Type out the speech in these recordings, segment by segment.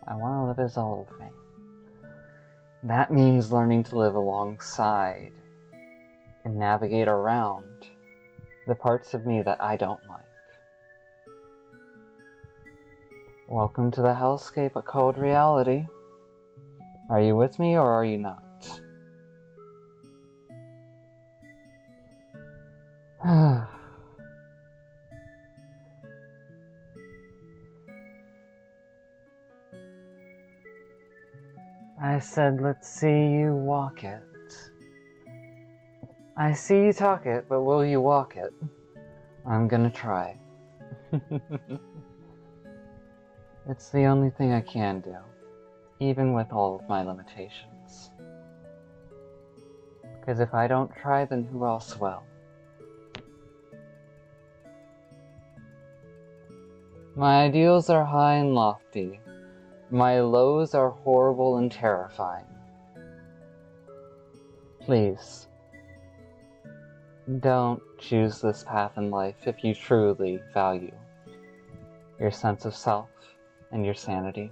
I want to live as all of me. That means learning to live alongside and navigate around the parts of me that I don't like. Welcome to the hellscape called reality. Are you with me or are you not? I said, let's see you walk it. I see you talk it, but will you walk it? I'm gonna try. It's the only thing I can do, even with all of my limitations. Because if I don't try, then who else will? My ideals are high and lofty. My lows are horrible and terrifying. Please, don't choose this path in life if you truly value your sense of self and your sanity.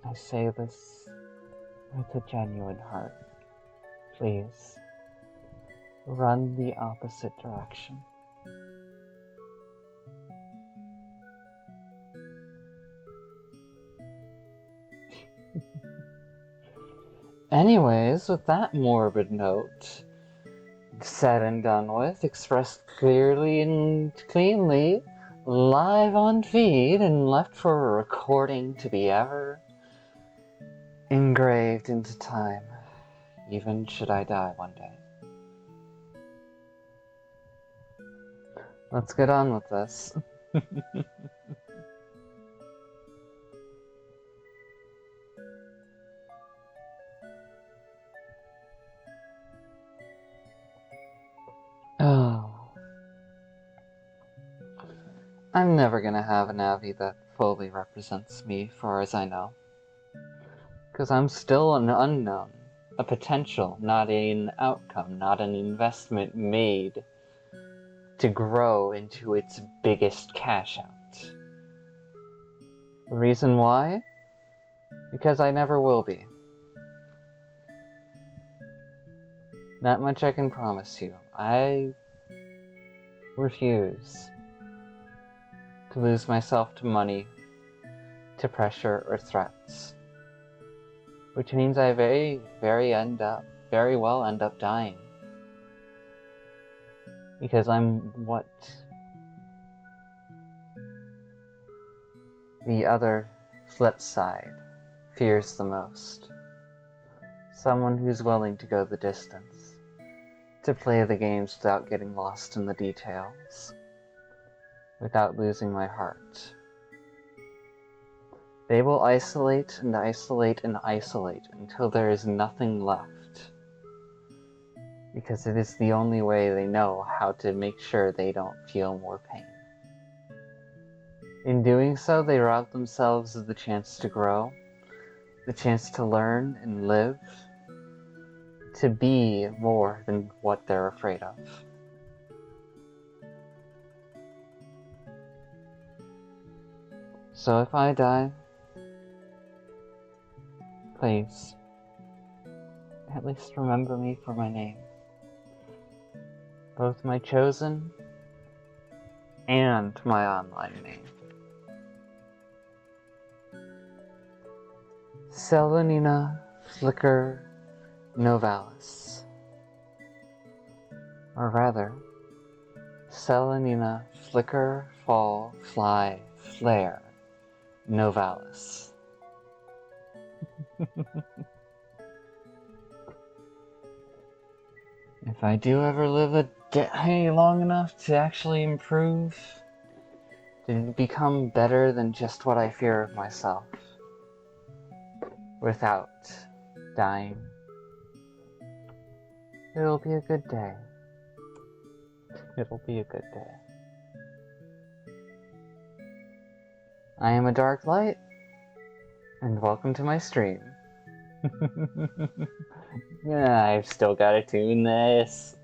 I say this with a genuine heart. Please, run the opposite direction. Anyways, with that morbid note said and done with, expressed clearly and cleanly, live on feed, and left for a recording to be ever engraved into time, even should I die one day. Let's get on with this. Oh. I'm never gonna have a Navi that fully represents me, far as I know. Because I'm still an unknown, a potential, not an outcome, not an investment made to grow into its biggest cash out. The reason why? Because I never will be. That much I can promise you. I refuse to lose myself to money, to pressure, or threats. Which means I very well end up dying. Because I'm what the other flip side fears the most. Someone who's willing to go the distance, to play the games without getting lost in the details, without losing my heart. They will isolate and isolate and isolate until there is nothing left, because it is the only way they know how to make sure they don't feel more pain. In doing so, they rob themselves of the chance to grow, the chance to learn and live, to be more than what they're afraid of. So if I die, please, at least remember me for my name. Both my chosen and my online name. Selenina Flicker Novalis. Or rather, Selenina Flicker Fall Fly Flare Novalis. If I do ever live a day long enough to actually improve, to become better than just what I fear of myself, without dying, it'll be a good day. It'll be a good day. I am a dark light, and welcome to my stream. Yeah, I've still gotta tune this.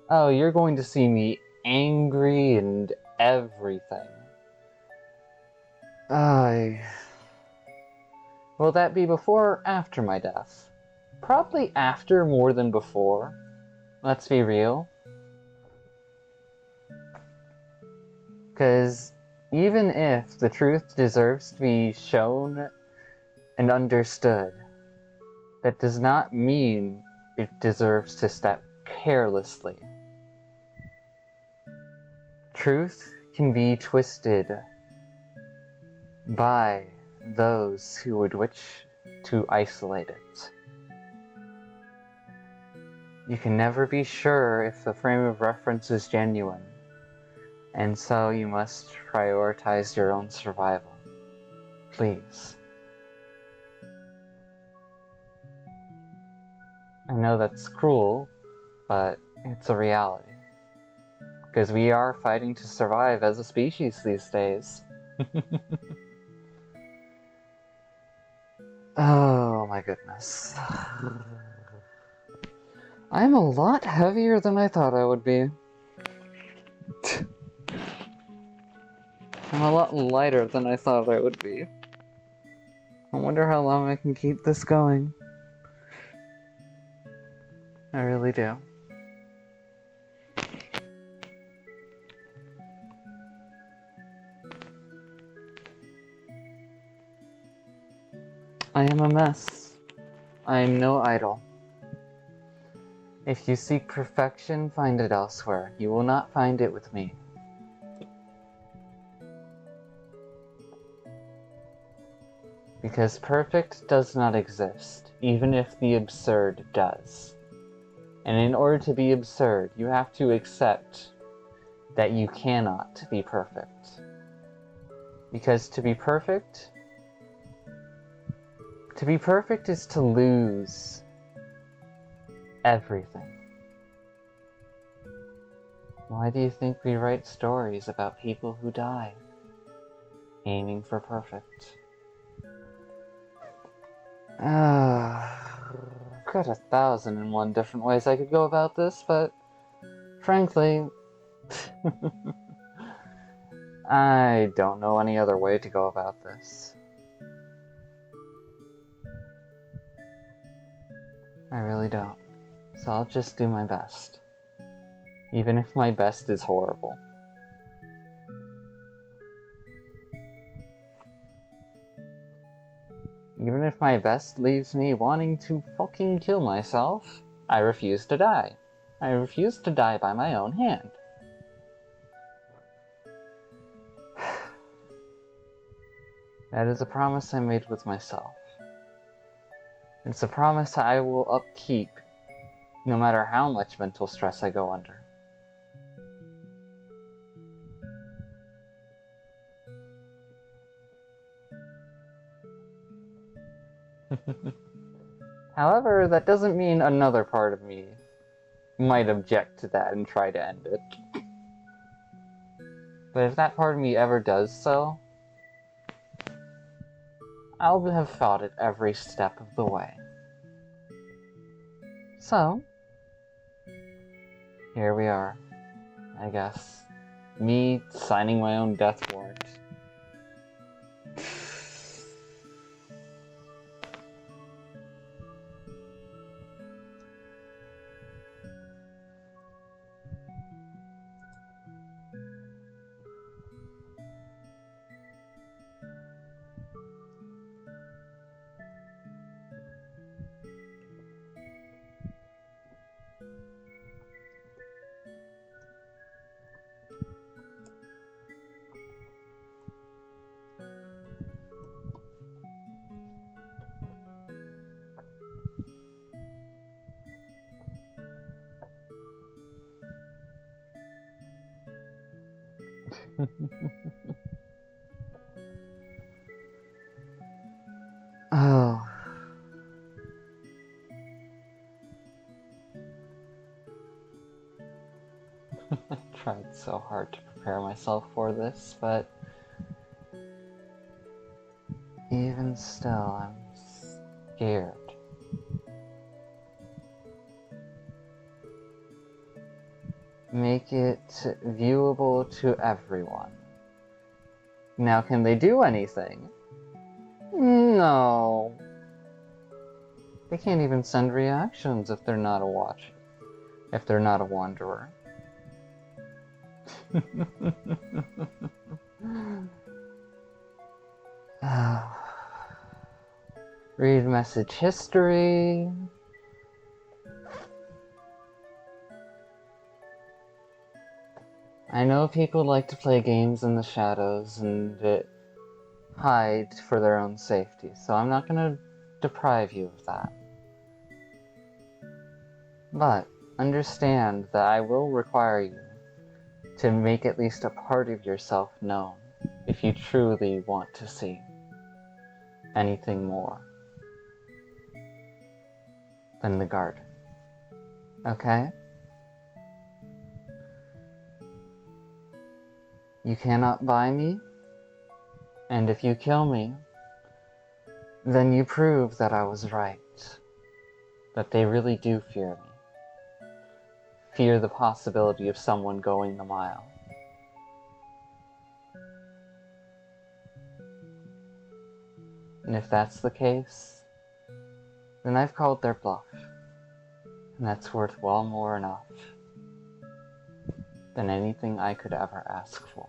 Oh, you're going to see me angry and everything. Will that be before or after my death? Probably after more than before. Let's be real. Because even if the truth deserves to be shown and understood, that does not mean it deserves to step carelessly. Truth can be twisted by those who would wish to isolate it. You can never be sure if the frame of reference is genuine, and so you must prioritize your own survival. Please. I know that's cruel, but it's a reality. Because we are fighting to survive as a species these days. Oh my goodness. I'm a lot heavier than I thought I would be. I'm a lot lighter than I thought I would be. I wonder how long I can keep this going. I really do. I am a mess. I am no idol. If you seek perfection, find it elsewhere. You will not find it with me. Because perfect does not exist, even if the absurd does. And in order to be absurd, you have to accept that you cannot be perfect. Because to be perfect is to lose everything. Why do you think we write stories about people who die, aiming for perfect? Got 1,001 different ways I could go about this, but frankly, I don't know any other way to go about this. I really don't. So I'll just do my best. Even if my best is horrible. Even if my best leaves me wanting to fucking kill myself, I refuse to die. I refuse to die by my own hand. That is a promise I made with myself. It's a promise I will upkeep no matter how much mental stress I go under. However, that doesn't mean another part of me might object to that and try to end it. But if that part of me ever does so, I'll have fought it every step of the way. So, here we are, I guess. Me signing my own death warrant. Oh. I tried so hard to prepare myself for this, but even still, I'm scared. make it viewable to everyone. Now, can they do anything? No. They can't even send reactions if they're not a watcher. If they're not a wanderer. Read message history. I know people like to play games in the shadows and hide for their own safety, so I'm not gonna deprive you of that. But understand that I will require you to make at least a part of yourself known if you truly want to see anything more than the garden. Okay? You cannot buy me, and if you kill me, then you prove that I was right, that they really do fear me. Fear the possibility of someone going the mile. And if that's the case, then I've called their bluff, and that's worth well more enough than anything I could ever ask for.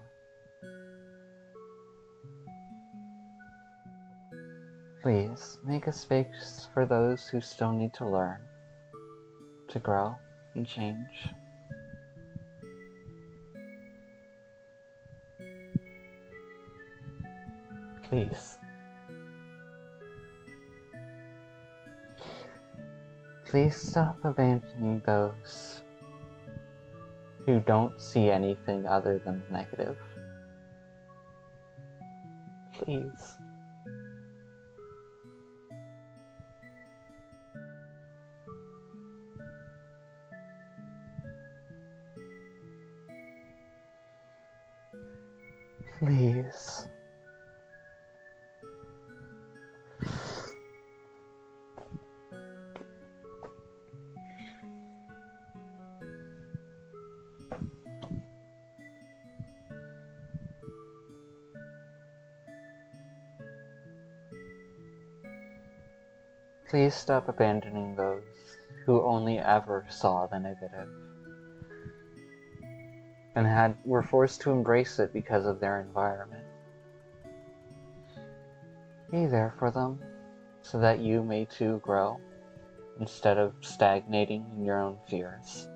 Please, make a space for those who still need to learn, to grow and change. Please. Please stop abandoning those who don't see anything other than negative. Please. Please. Please stop abandoning those who only ever saw the negative and were forced to embrace it because of their environment. Be there for them so that you may too grow instead of stagnating in your own fears.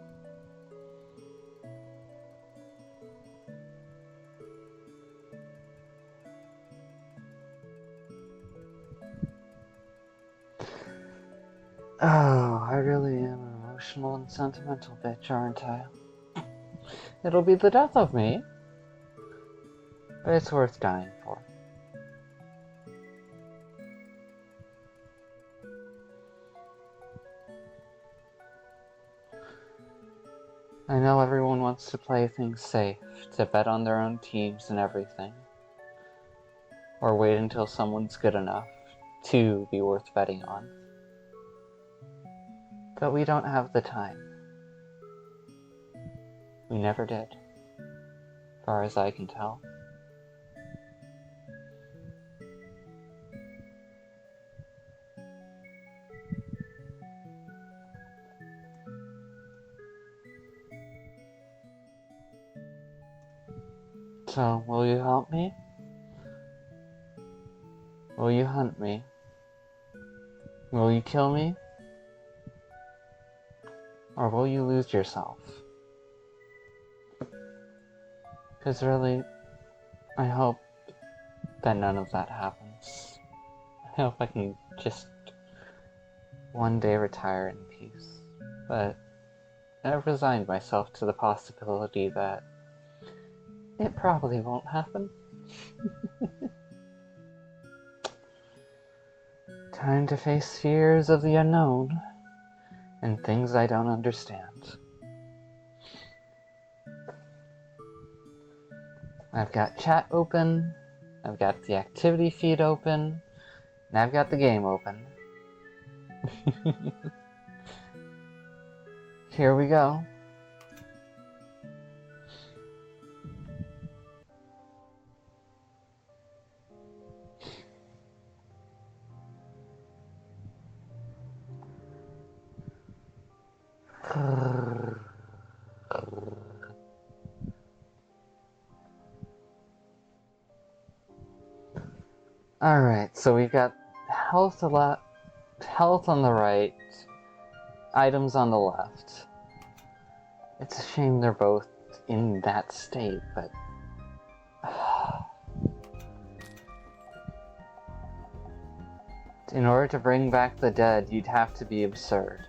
Oh, I really am an emotional and sentimental bitch, aren't I? It'll be the death of me, but it's worth dying for. I know everyone wants to play things safe, to bet on their own teams and everything, or wait until someone's good enough to be worth betting on. But we don't have the time. We never did, as far as I can tell. So, will you help me? Will you hunt me? Will you kill me? Or will you lose yourself? Because really, I hope that none of that happens. I hope I can just one day retire in peace. But I've resigned myself to the possibility that it probably won't happen. Time to face fears of the unknown and things I don't understand. I've got chat open, I've got the activity feed open, and I've got the game open. Here we go. Alright, so we've got health health on the right, items on the left. It's a shame they're both in that state, but... In order to bring back the dead, you'd have to be absurd.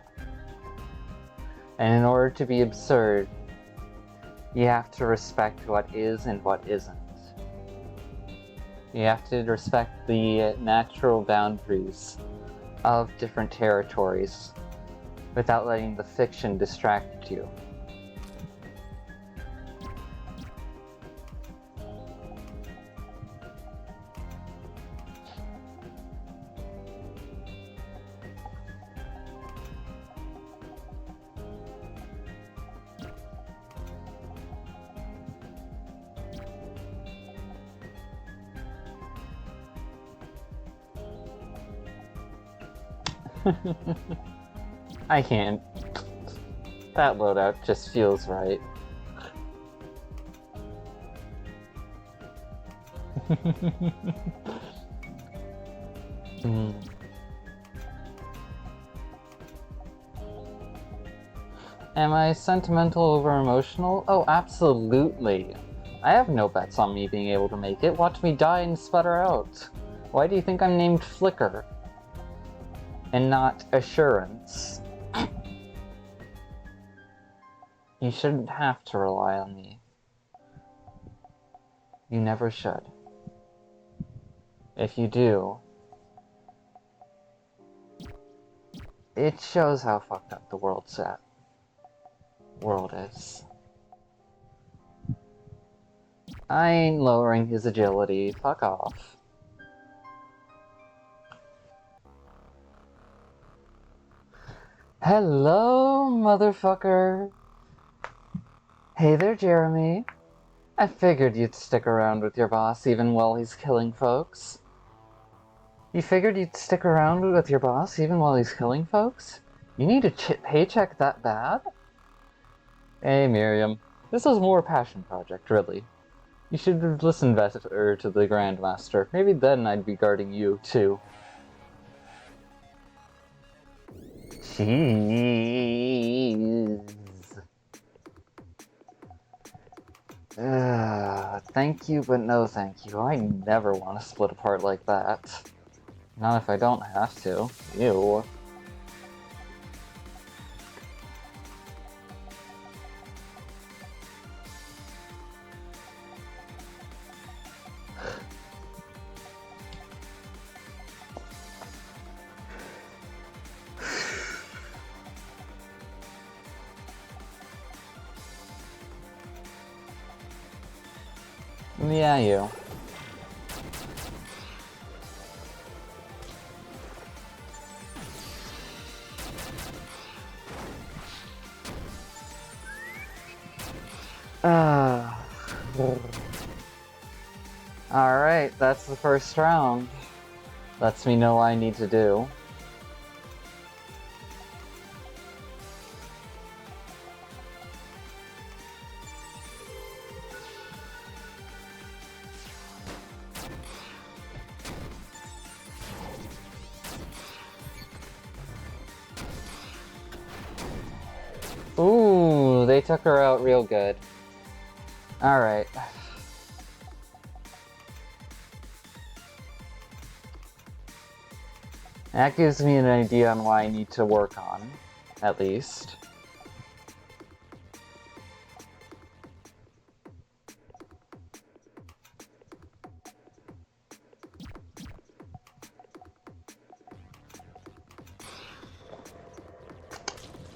And in order to be absurd, you have to respect what is and what isn't. You have to respect the natural boundaries of different territories without letting the fiction distract you. I can't. That loadout just feels right. Am I sentimental over emotional? Oh, absolutely. I have no bets on me being able to make it. Watch me die and sputter out. Why do you think I'm named Flicker? And not Assurance? You shouldn't have to rely on me. You never should. If you do, it shows how fucked up the world is. I ain't lowering his agility. Fuck off. Hello, motherfucker. Hey there, Jeremy. I figured you'd stick around with your boss even while he's killing folks. You figured you'd stick around with your boss even while he's killing folks? You need a paycheck that bad? Hey, Miriam. This was more a passion project, really. You should have listened better to the Grandmaster. Maybe then I'd be guarding you, too. Jeez. Thank you, but no thank you. I never want to split apart like that. Not if I don't have to. Ew. Yeah, you. Alright, that's the first round. Lets me know what I need to do. Ooh, they took her out real good. Alright. That gives me an idea on what I need to work on, at least.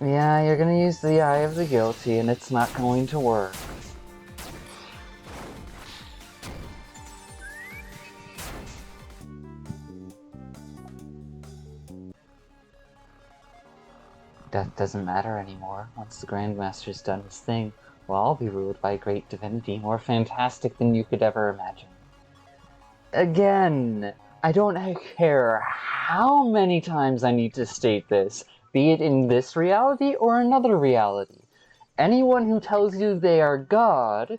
Yeah, you're gonna use the Eye of the Guilty, and it's not going to work. Death doesn't matter anymore. Once the Grandmaster's done his thing, we'll all be ruled by a great divinity more fantastic than you could ever imagine. Again, I don't care how many times I need to state this, be it in this reality or another reality. Anyone who tells you they are God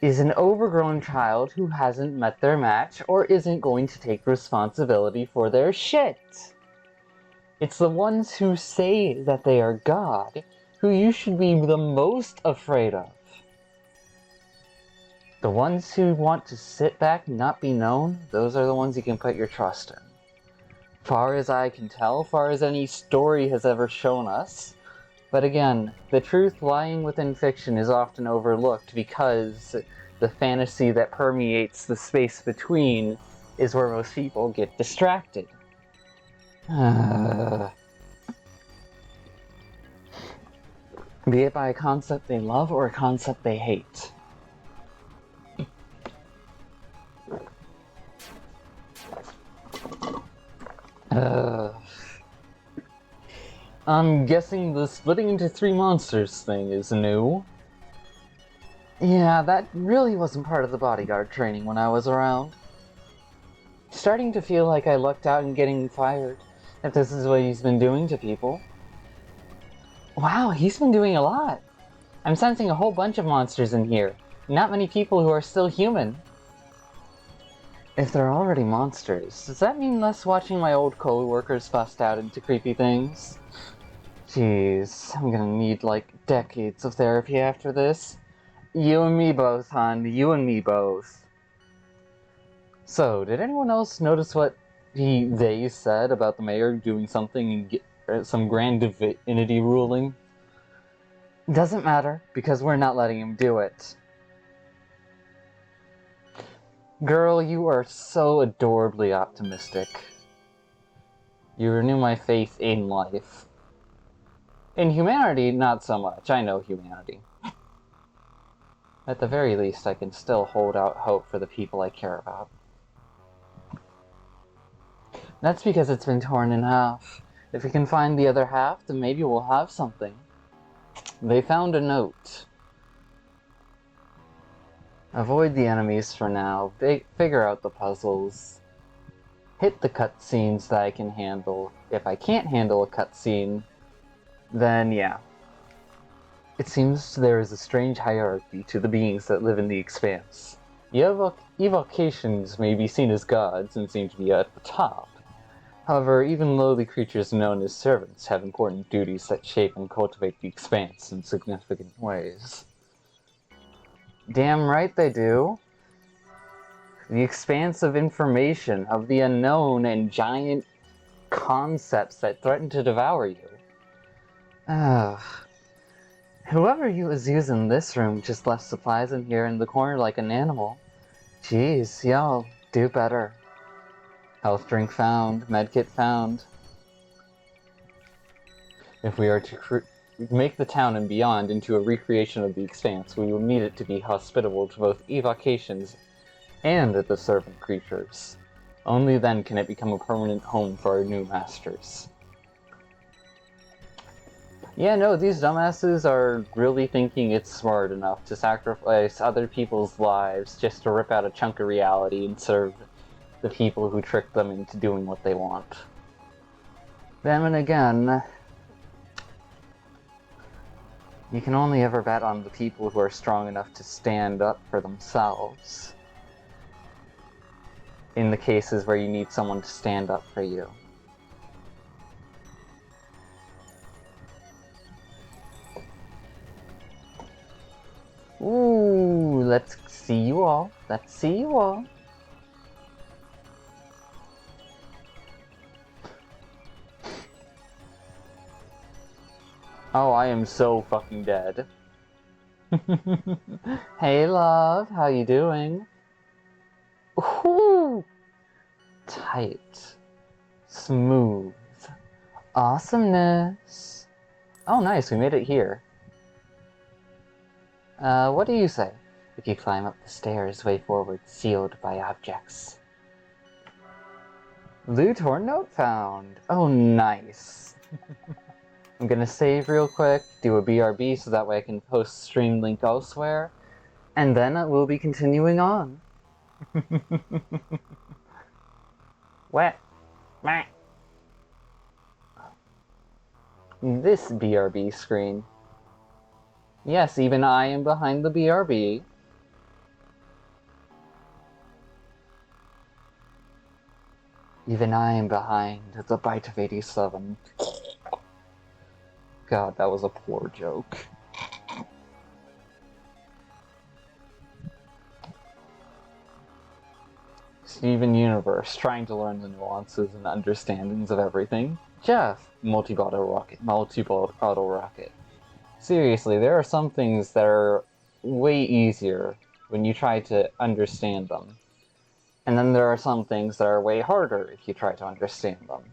is an overgrown child who hasn't met their match or isn't going to take responsibility for their shit. It's the ones who say that they are God who you should be the most afraid of. The ones who want to sit back and not be known, those are the ones you can put your trust in. Far as I can tell, far as any story has ever shown us. But again, the truth lying within fiction is often overlooked because the fantasy that permeates the space between is where most people get distracted. Be it by a concept they love or a concept they hate. I'm guessing the splitting into 3 monsters thing is new. Yeah, that really wasn't part of the bodyguard training when I was around. Starting to feel like I lucked out in getting fired, if this is what he's been doing to people. Wow, he's been doing a lot. I'm sensing a whole bunch of monsters in here. Not many people who are still human. If they're already monsters, does that mean less watching my old co-workers bust out into creepy things? Jeez, I'm gonna need like decades of therapy after this. You and me both, hon. You and me both. So, did anyone else notice what they said about the mayor doing something and some grand divinity ruling? Doesn't matter, because we're not letting him do it. Girl, you are so adorably optimistic. You renew my faith in life. In humanity, not so much. I know humanity. At the very least, I can still hold out hope for the people I care about. That's because it's been torn in half. If we can find the other half, then maybe we'll have something. They found a note. Avoid the enemies for now. Figure out the puzzles. Hit the cutscenes that I can handle. If I can't handle a cutscene, then yeah. It seems there is a strange hierarchy to the beings that live in the expanse. The evocations may be seen as gods and seem to be at the top. However, even lowly creatures known as servants have important duties that shape and cultivate the expanse in significant ways. Damn right they do. The expanse of information, of the unknown and giant concepts that threaten to devour you. Whoever is using this room just left supplies in here in the corner like an animal. Jeez, y'all, do better. Health drink found, medkit found. If we are to make the town and beyond into a recreation of the expanse, we will need it to be hospitable to both evocations and the servant creatures. Only then can it become a permanent home for our new masters. Yeah, no, these dumbasses are really thinking it's smart enough to sacrifice other people's lives just to rip out a chunk of reality and serve the people who tricked them into doing what they want. Then again, you can only ever bet on the people who are strong enough to stand up for themselves. In the cases where you need someone to stand up for you. Ooh, let's see you all. Let's see you all. Oh, I am so fucking dead. Hey, love, how you doing? Ooh, tight, smooth, awesomeness. Oh, nice, we made it here. What do you say? If you climb up the stairs, way forward, sealed by objects. Loot or note found. Oh, nice. I'm gonna save real quick, do a BRB so that way I can post stream link elsewhere, and then we'll be continuing on. What? This BRB screen. Yes, even I am behind the BRB. Even I am behind the bite of 87. God, that was a poor joke. Steven Universe, trying to learn the nuances and understandings of everything. Jeff, multi-bottle rocket. Seriously, there are some things that are way easier when you try to understand them. And then there are some things that are way harder if you try to understand them.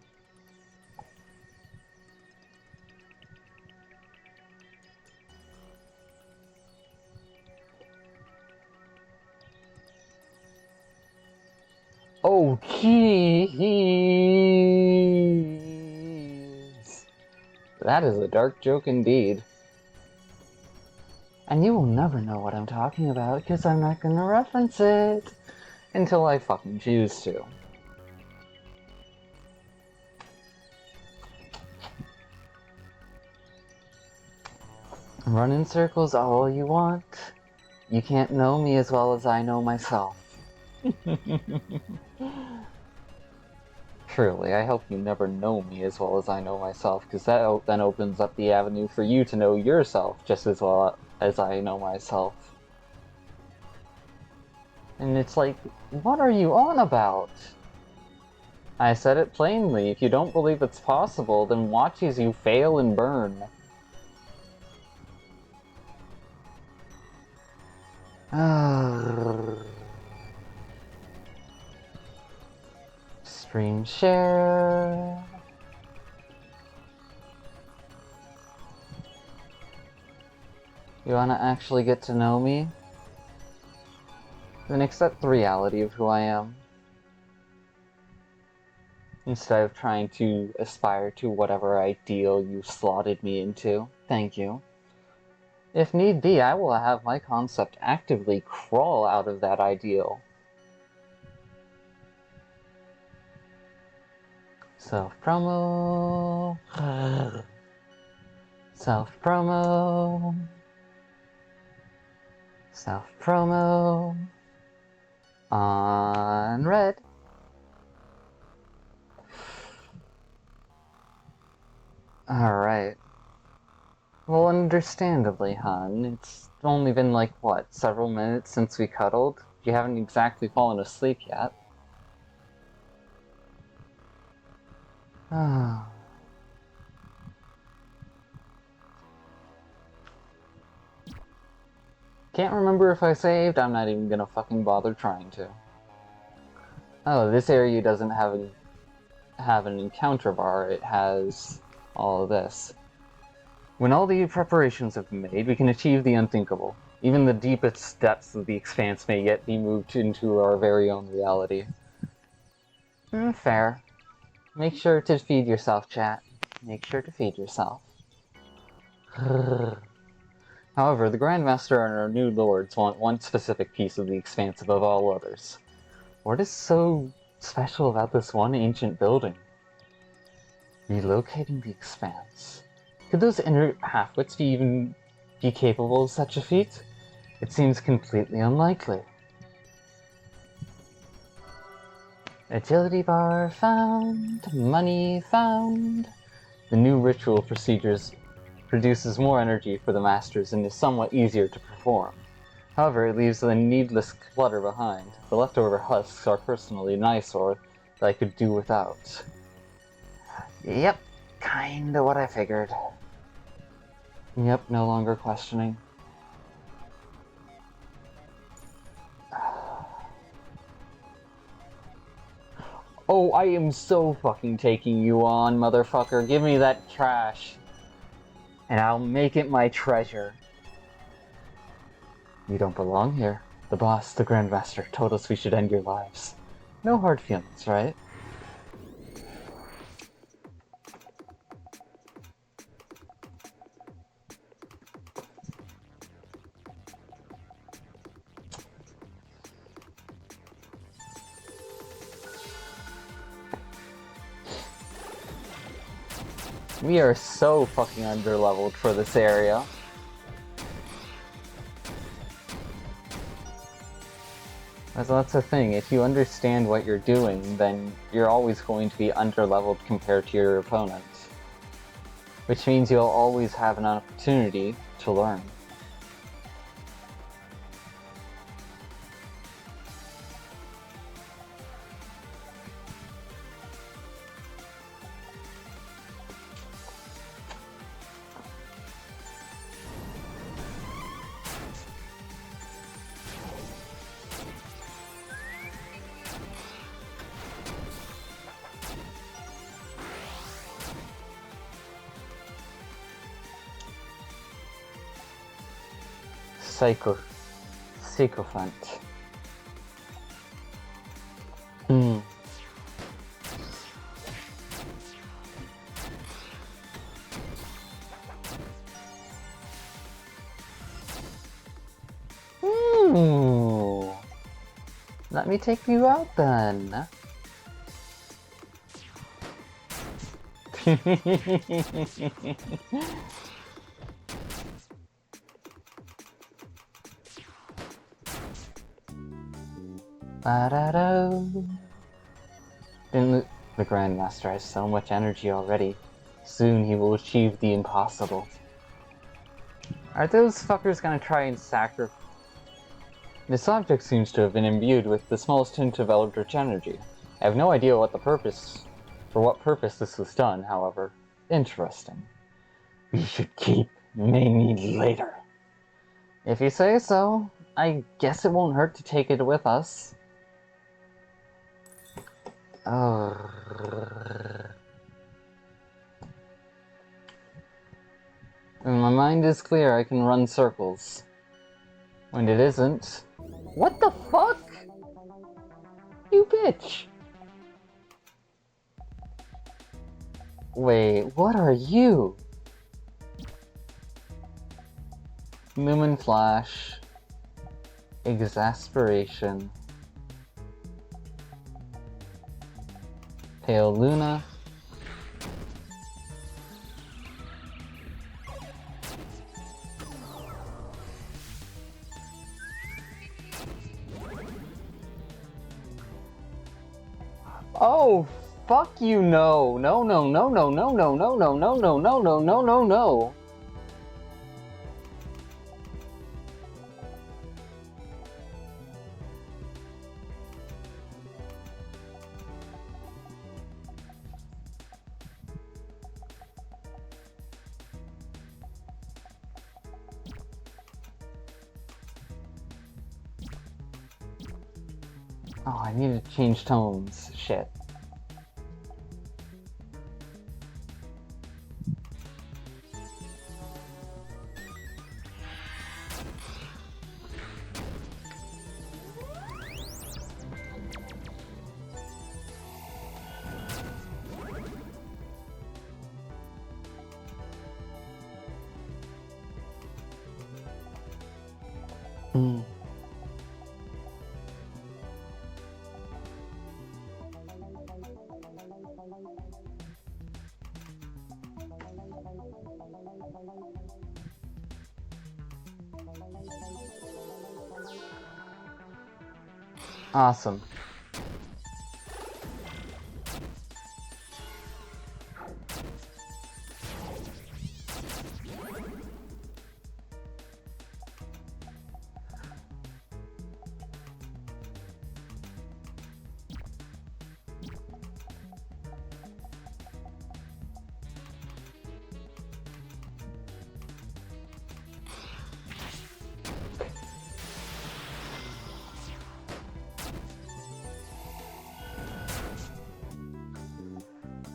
Oh, jeez. That is a dark joke indeed. And you will never know what I'm talking about because I'm not gonna reference it until I fucking choose to. Run in circles all you want. You can't know me as well as I know myself. Truly, I hope you never know me as well as I know myself, because that then opens up the avenue for you to know yourself just as well as I know myself. And it's like, what are you on about? I said it plainly. If you don't believe it's possible, then watch as you fail and burn. Stream share. You wanna actually get to know me? Then accept the reality of who I am. Instead of trying to aspire to whatever ideal you slotted me into. Thank you. If need be, I will have my concept actively crawl out of that ideal. Self-promo. Self-promo. Self-promo. On red. Alright. Well, understandably, hon. It's only been like, what, several minutes since we cuddled? You haven't exactly fallen asleep yet. Ah. Can't remember if I saved. I'm not even gonna fucking bother trying to. Oh, this area doesn't have an encounter bar. It has all of this. When all the preparations have been made, we can achieve the unthinkable. Even the deepest depths of the expanse may yet be moved into our very own reality. Fair. Make sure to feed yourself, chat. Make sure to feed yourself. However, the Grandmaster and our new lords want one specific piece of the expanse above all others. What is so special about this one ancient building? Relocating the expanse. Could those inner halfwits even be capable of such a feat? It seems completely unlikely. Agility bar found. Money found. The new ritual procedures produces more energy for the masters and is somewhat easier to perform. However, it leaves the needless clutter behind. The leftover husks are personally an eyesore that I could do without. Yep, kinda what I figured. Yep, no longer questioning. Oh, I am so fucking taking you on, motherfucker. Give me that trash. And I'll make it my treasure. You don't belong here. The boss, the Grandmaster, told us we should end your lives. No hard feelings, right? We are so fucking underleveled for this area. That's the thing, if you understand what you're doing, then you're always going to be underleveled compared to your opponent. Which means you'll always have an opportunity to learn. Sycophant. Hmm. Ooh. Let me take you out then. Ba-da-do. The Grandmaster has so much energy already. Soon he will achieve the impossible. Are those fuckers gonna try and sacrifice? This object seems to have been imbued with the smallest hint of Eldritch energy. I have no idea for what purpose this was done, however. Interesting. We should keep, may need later. If you say so, I guess it won't hurt to take it with us. When my mind is clear, I can run circles. When it isn't... What the fuck? You bitch! Wait, what are you? Lumen Flash. Exasperation. Pale Luna. Oh, fuck you, no. No, no, no, no, no, no, no, no, no, no, no, no, no, no, no. Oh, I need to change tones. Shit. Awesome.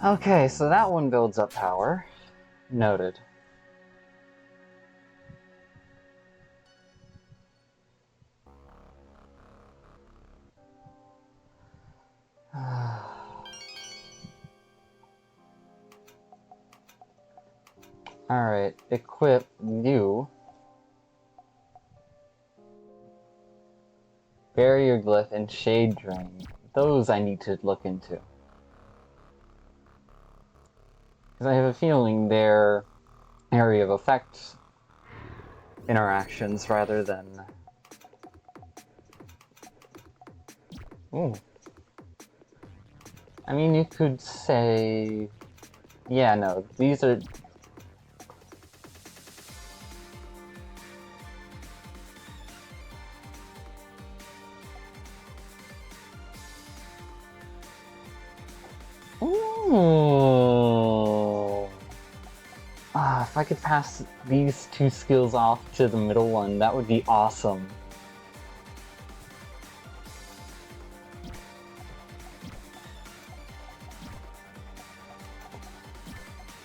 Okay, so that one builds up power. Noted. Alright, equip you. Barrier Glyph and Shade Drain. Those I need to look into. Because I have a feeling they're area of effect interactions rather than Ooh. I mean, you could say... Yeah, no, these are... Ooh. If I could pass these two skills off to the middle one, that would be awesome.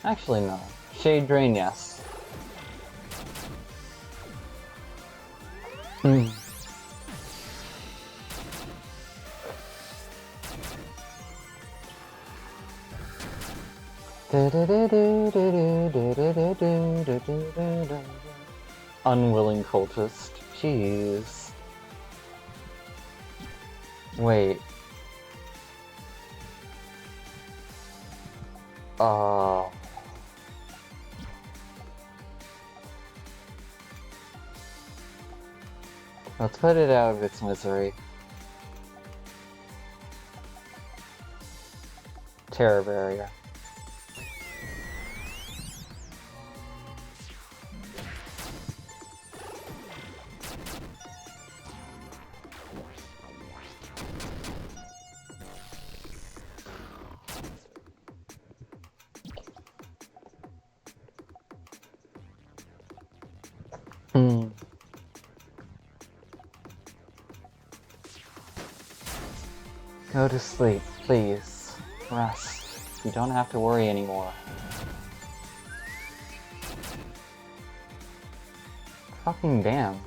Actually, no. Shade Drain, yes. Hmm. Unwilling cultist. Jeez. Wait. Let's put it out of its misery. Terror Barrier. Go to sleep, please. Rest. You don't have to worry anymore. Fucking damn.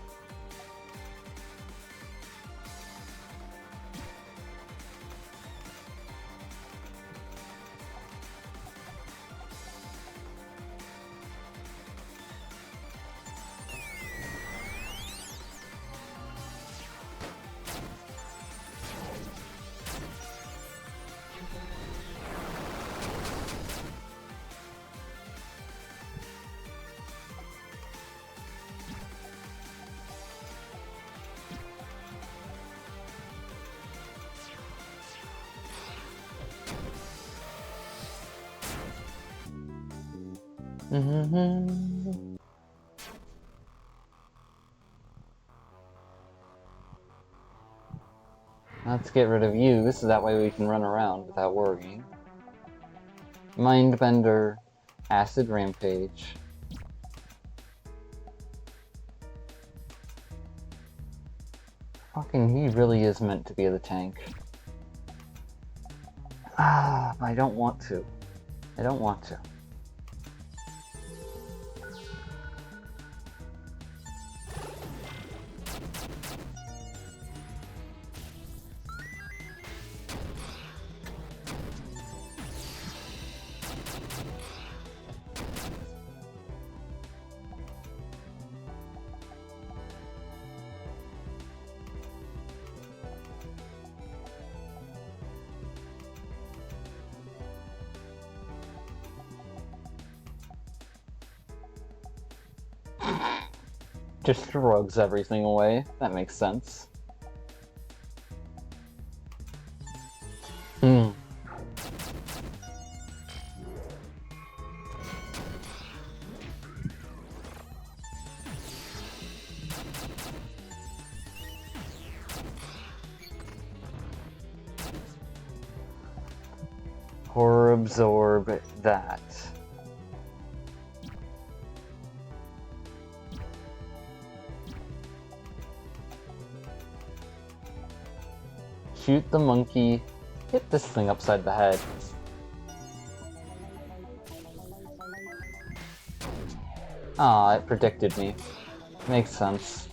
Let's get rid of you, so that way we can run around without worrying. Mindbender, Acid Rampage. Fucking, he really is meant to be the tank. I don't want to. I don't want to. Just shrugs everything away. That makes sense. Horror absorb that. Shoot the monkey, hit this thing upside the head. Ah, it predicted me. Makes sense.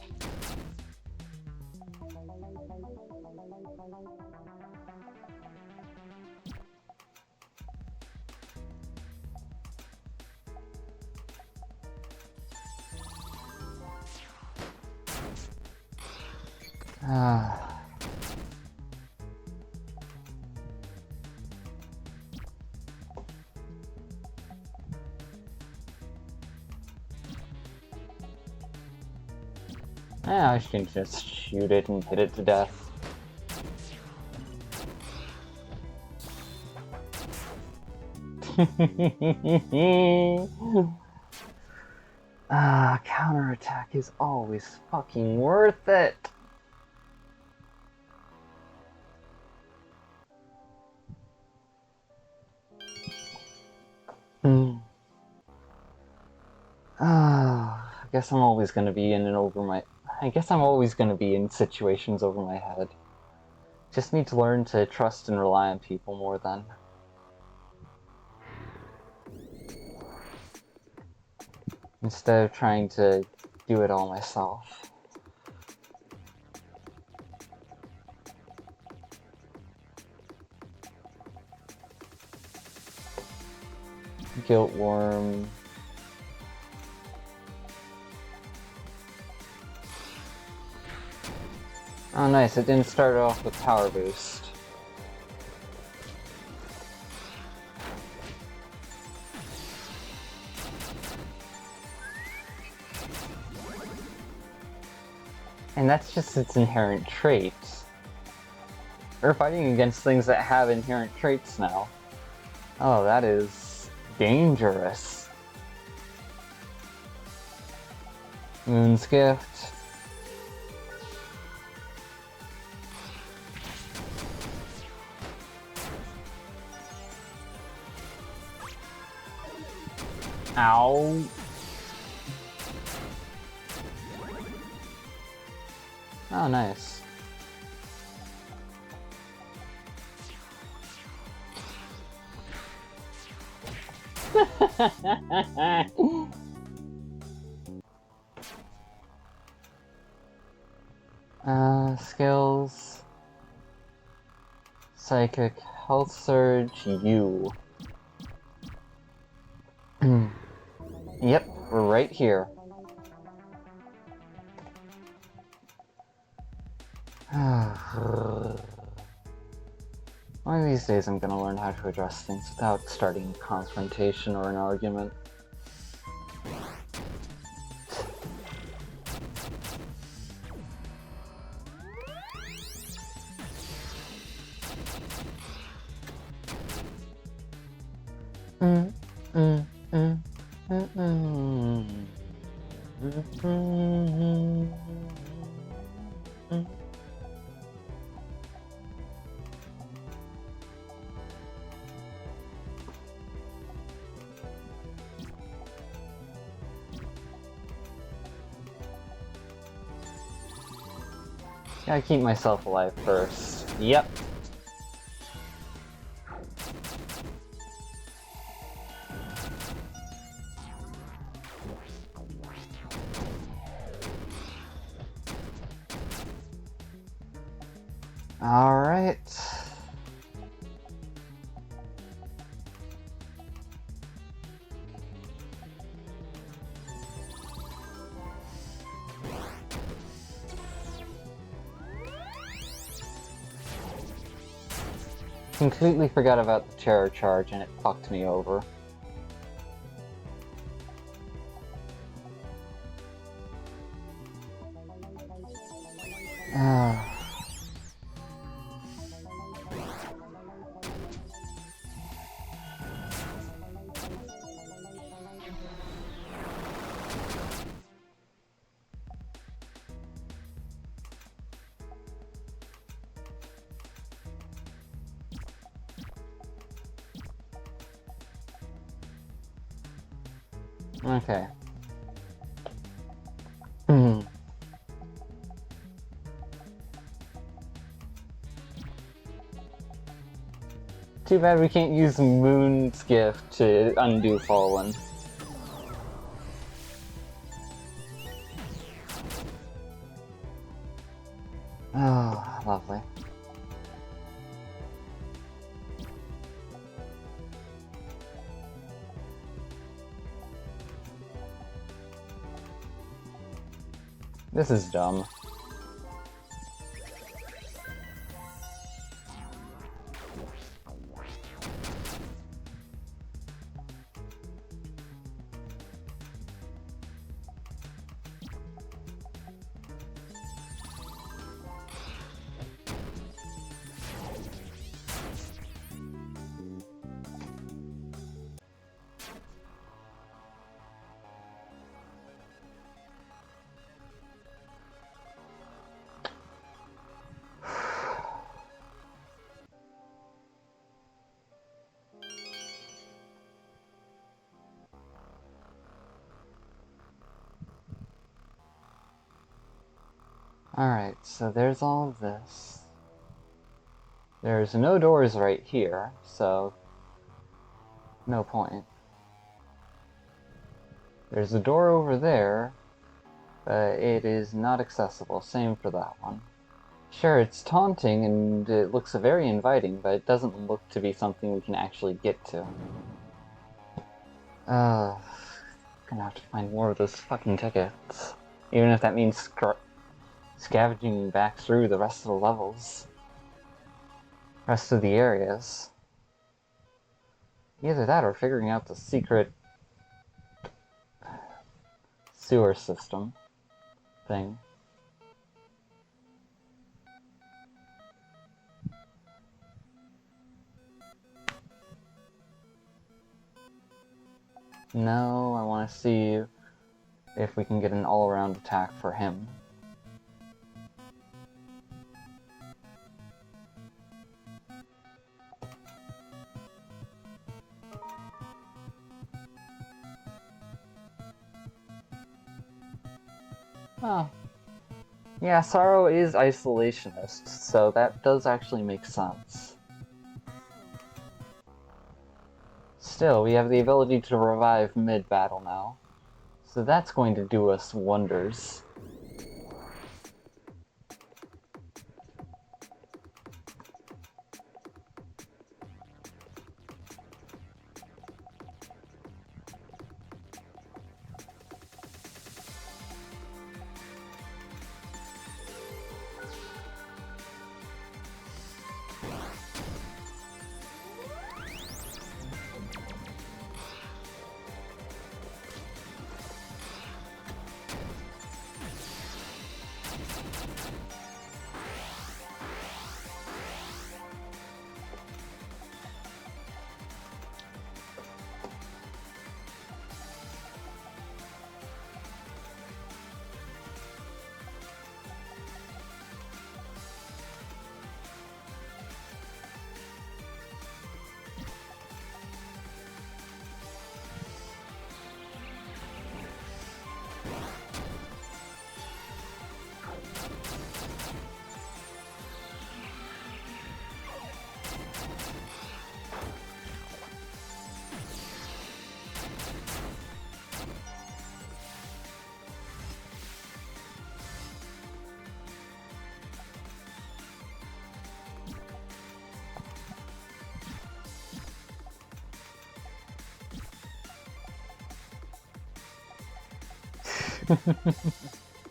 I can just shoot it and hit it to death. Counterattack is always fucking worth it. I guess I'm always gonna be I guess I'm always gonna be in situations over my head. Just need to learn to trust and rely on people more then. Instead of trying to do it all myself. Guilt Worm. Oh nice, it didn't start off with Power Boost. And that's just its inherent trait. We're fighting against things that have inherent traits now. Oh, that is dangerous. Moon's Gift. Ow. Oh, nice. Skills. Psychic, Health Surge, U. Yep, we're right here. One of these days I'm gonna learn how to address things without starting a confrontation or an argument. Gotta keep myself alive first. Yep. Alright. Completely forgot about the terror charge and it fucked me over. Okay. Too bad we can't use Moon's Gift to undo Fallen. Oh, lovely. This is dumb. Alright, so there's all of this. There's no doors right here, so no point. There's a door over there, but it is not accessible. Same for that one. Sure, it's taunting and it looks very inviting, but it doesn't look to be something we can actually get to. Gonna have to find more of those fucking tickets. Even if that means scavenging back through the rest of the levels. Rest of the areas. Either that or figuring out the secret sewer system thing. No, I want to see if we can get an all-around attack for him. Oh. Yeah, Sorrow is isolationist, so that does actually make sense. Still, we have the ability to revive mid-battle now, so that's going to do us wonders.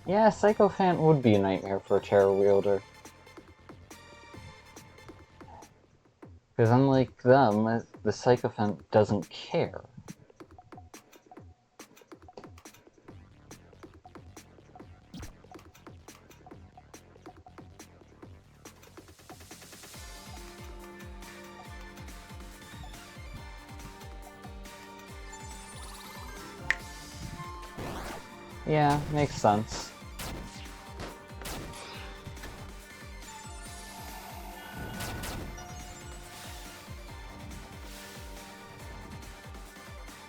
Yeah, Sycophant would be a nightmare for a Terror Wielder. Because unlike them, the Sycophant doesn't care. Yeah, makes sense.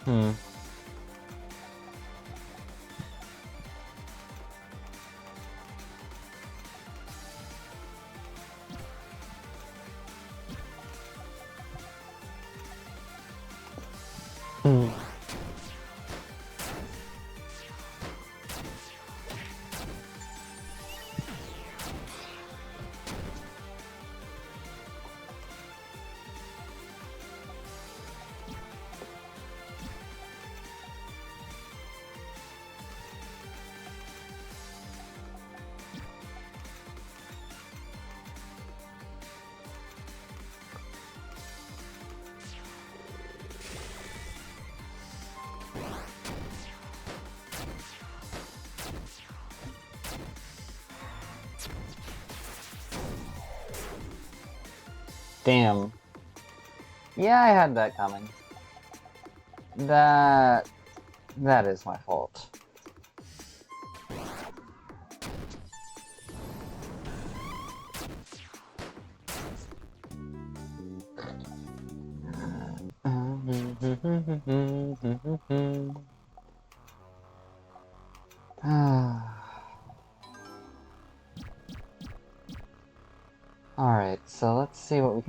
Hmm. Hmm. Damn. Yeah, I had that coming. That is my fault.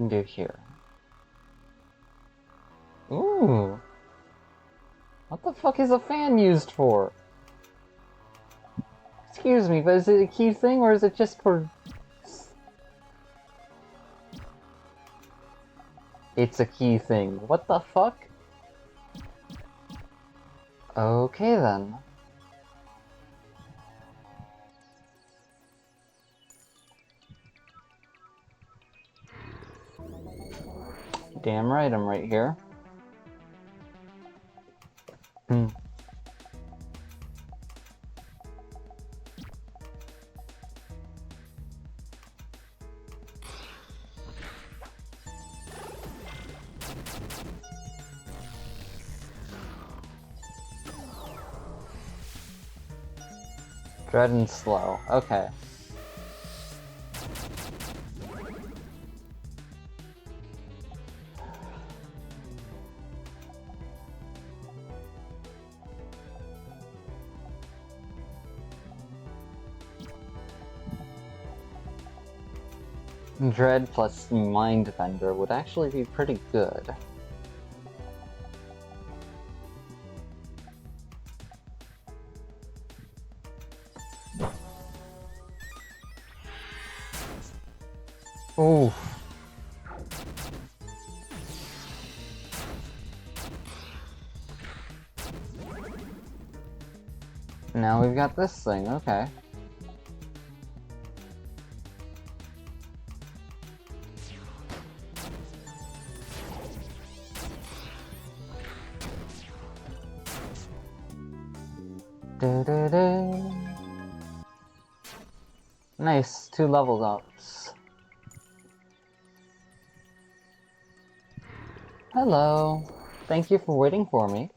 can do here. Ooh! What the fuck is a fan used for? Excuse me, but is it a key thing or is it just for... It's a key thing. What the fuck? Okay then. Damn right, I'm right here. Dread and slow. Okay. Dread plus Mind Bender would actually be pretty good. Ooh. Now we've got this thing, okay. Da-da-da. Nice, 2 level ups. Hello. Thank you for waiting for me.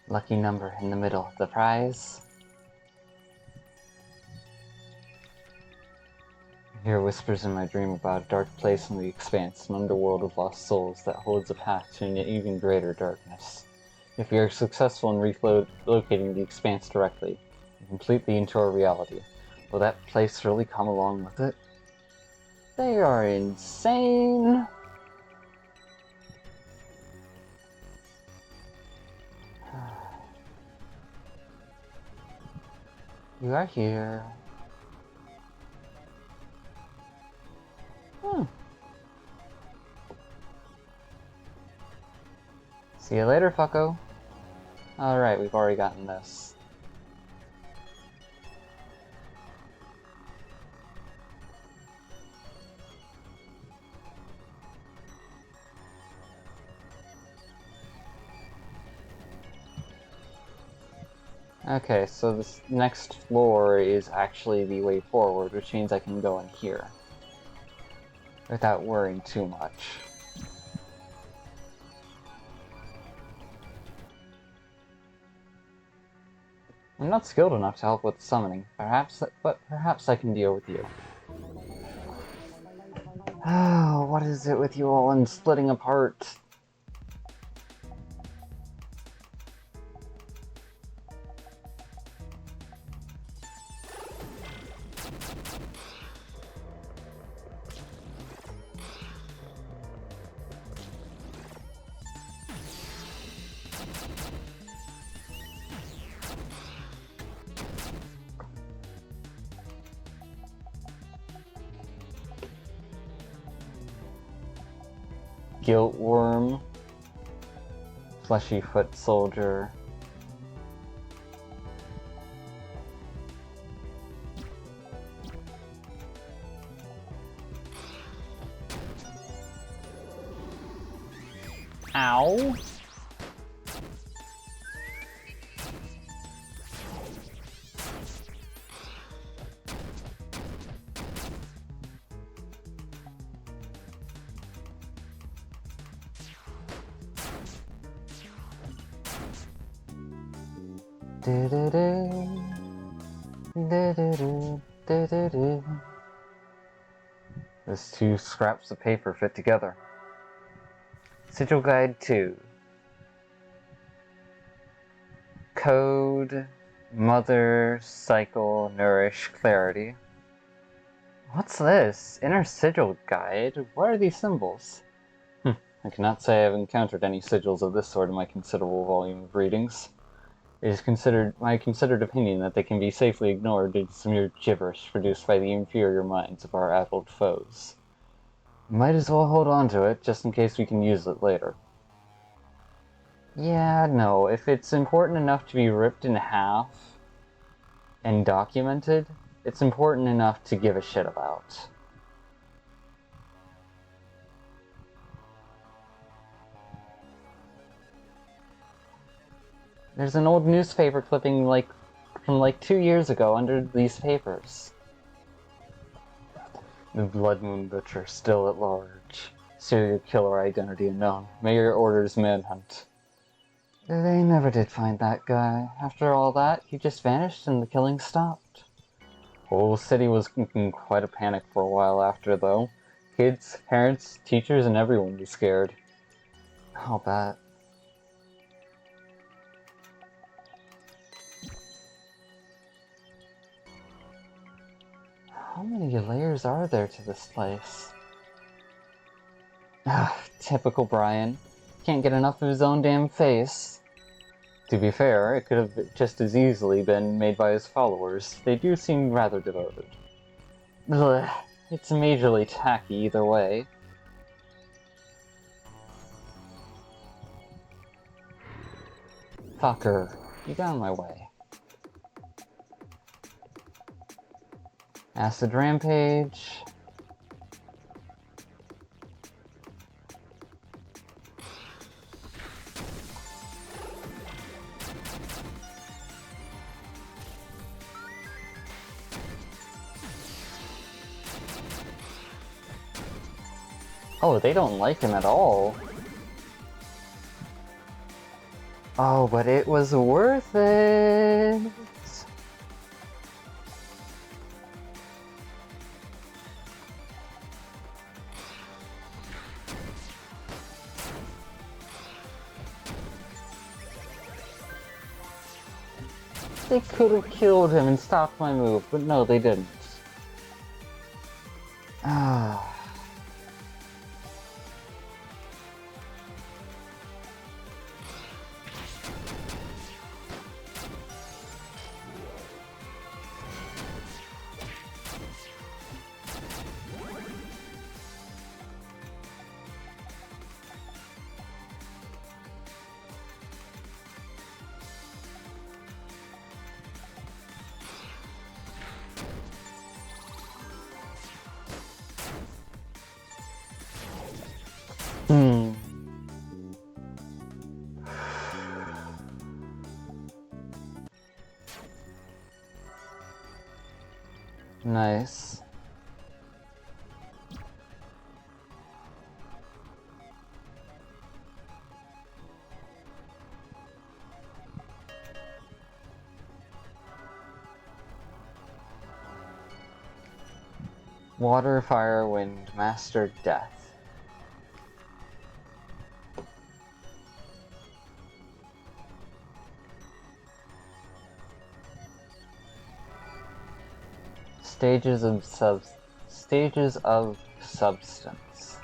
Lucky number in the middle of the prize. I hear whispers in my dream about a dark place in the expanse, an underworld of lost souls that holds a path to an even greater darkness. If we are successful in relocating the expanse directly, and completely into our reality, will that place really come along with it? They are insane! You are here. See you later, fucko. Alright, we've already gotten this. Okay, so this next floor is actually the way forward, which means I can go in here without worrying too much. I'm not skilled enough to help with summoning, but perhaps I can deal with you. Oh, what is it with you all and splitting apart? Guilt Worm. Fleshy Foot Soldier. Ow! Those two scraps of paper fit together. Sigil Guide 2. Code, Mother, Cycle, Nourish, Clarity. What's this? Inner Sigil Guide? What are these symbols? I cannot say I have encountered any sigils of this sort in my considerable volume of readings. It is my considered opinion that they can be safely ignored due to some mere gibberish produced by the inferior minds of our adult foes. Might as well hold on to it, just in case we can use it later. Yeah, no, if it's important enough to be ripped in half and documented, it's important enough to give a shit about. There's an old newspaper clipping from 2 years ago under these papers. The Blood Moon Butcher still at large. Serial killer identity unknown. Mayor orders manhunt. They never did find that guy. After all that, he just vanished and the killing stopped. The whole city was in quite a panic for a while after, though. Kids, parents, teachers, and everyone was scared. I'll bet. How many layers are there to this place? Typical Brian. Can't get enough of his own damn face. To be fair, it could have just as easily been made by his followers. They do seem rather devoted. Ugh, it's majorly tacky either way. Fucker, you got in my way. Acid Rampage. Oh, they don't like him at all. Oh, but it was worth it. They could have killed him and stopped my move, but no, they didn't. Ah. Nice. Water, Fire, Wind, Master, Death. Stages of substance.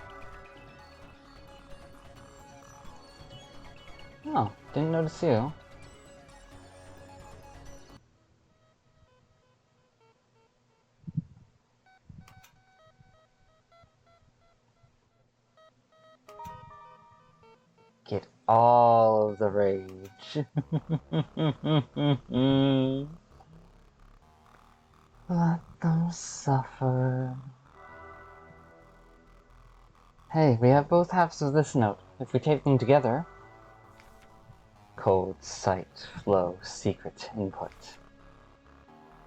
Oh, didn't notice you. Get all of the rage. Let them suffer. Hey, we have both halves of this note. If we take them together... Code, site, flow, secret, input.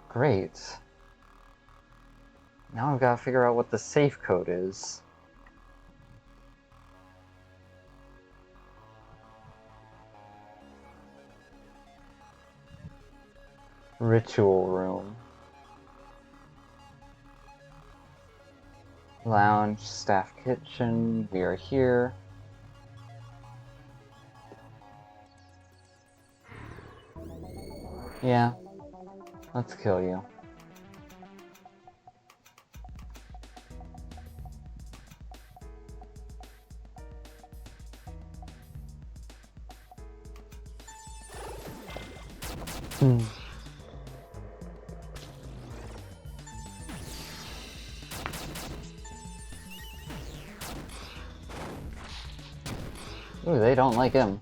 Great. Now I've got to figure out what the safe code is. Ritual room. Lounge, staff kitchen, we are here. Yeah, let's kill you. Ooh, they don't like him.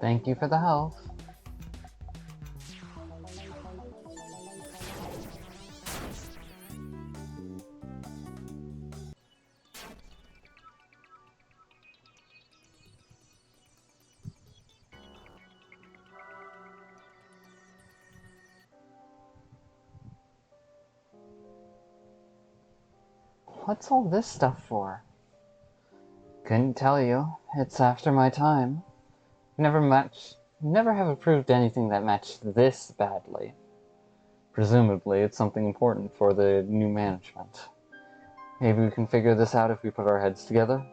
Thank you for the health. What's all this stuff for? Couldn't tell you. It's after my time. Never have approved anything that matched this badly. Presumably, it's something important for the new management. Maybe we can figure this out if we put our heads together?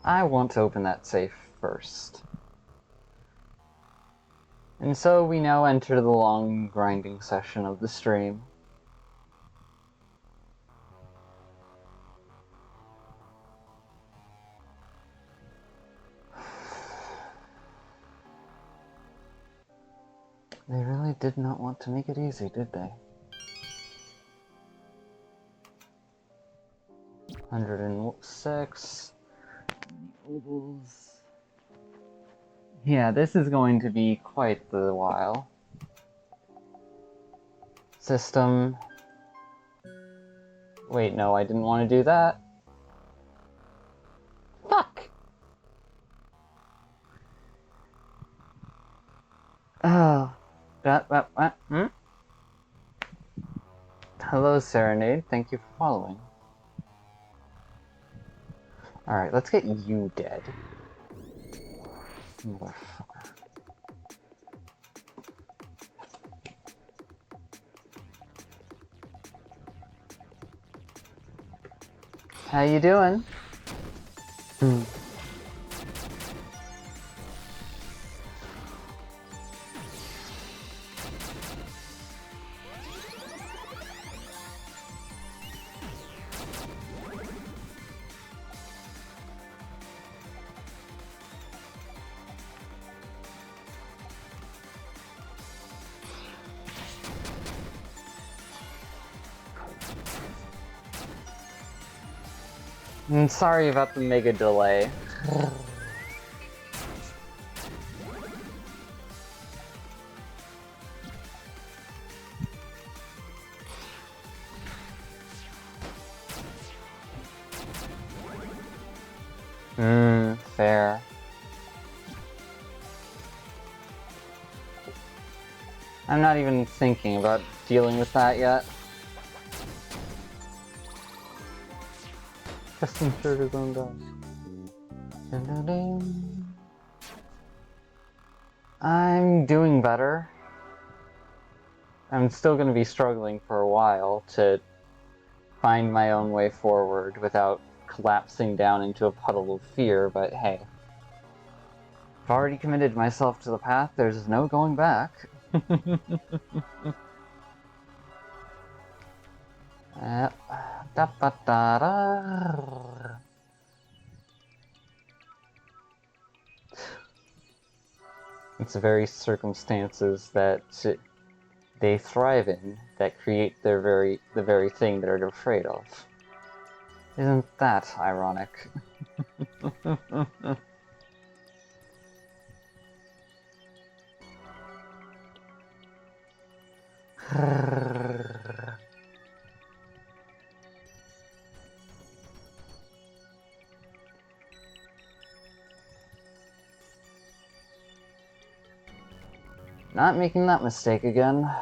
I want to open that safe first. And so we now enter the long grinding session of the stream. They really did not want to make it easy, did they? 106. Yeah, this is going to be quite the while. System. Wait, no, I didn't want to do that. Fuck! Oh. Hello, Serenade. Thank you for following. Alright, let's get you dead. Motherfucker. How you doing? Sorry about the mega delay. Fair. I'm not even thinking about dealing with that yet. Just insert his own dice. I'm doing better. I'm still going to be struggling for a while to find my own way forward without collapsing down into a puddle of fear, but hey. I've already committed myself to the path, there's no going back. It's the very circumstances that they thrive in that create the very thing that they're afraid of. Isn't that ironic? Not making that mistake again.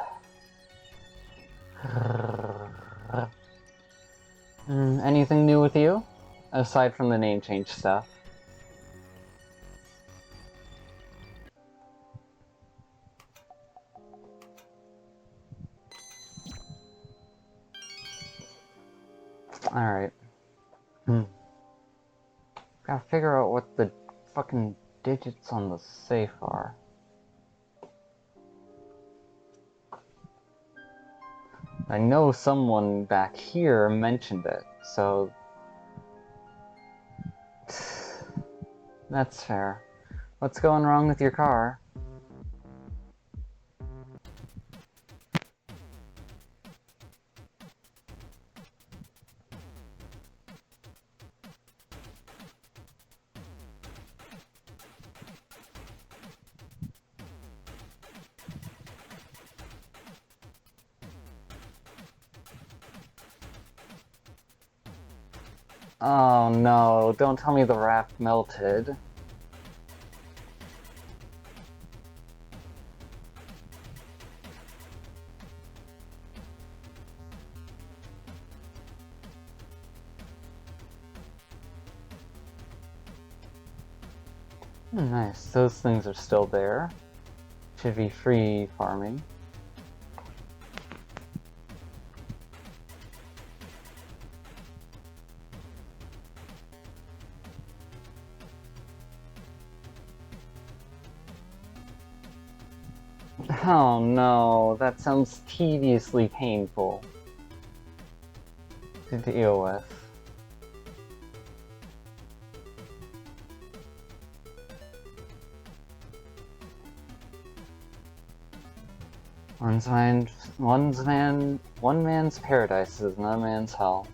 Anything new with you? Aside from the name change stuff. Alright. Gotta figure out what the fucking digits on the safe are. I know someone back here mentioned it, so... That's fair. What's going wrong with your car? Oh no, don't tell me the raft melted. Nice, those things are still there. Should be free farming. Oh no, that sounds tediously painful to deal with. One man's paradise is another man's hell.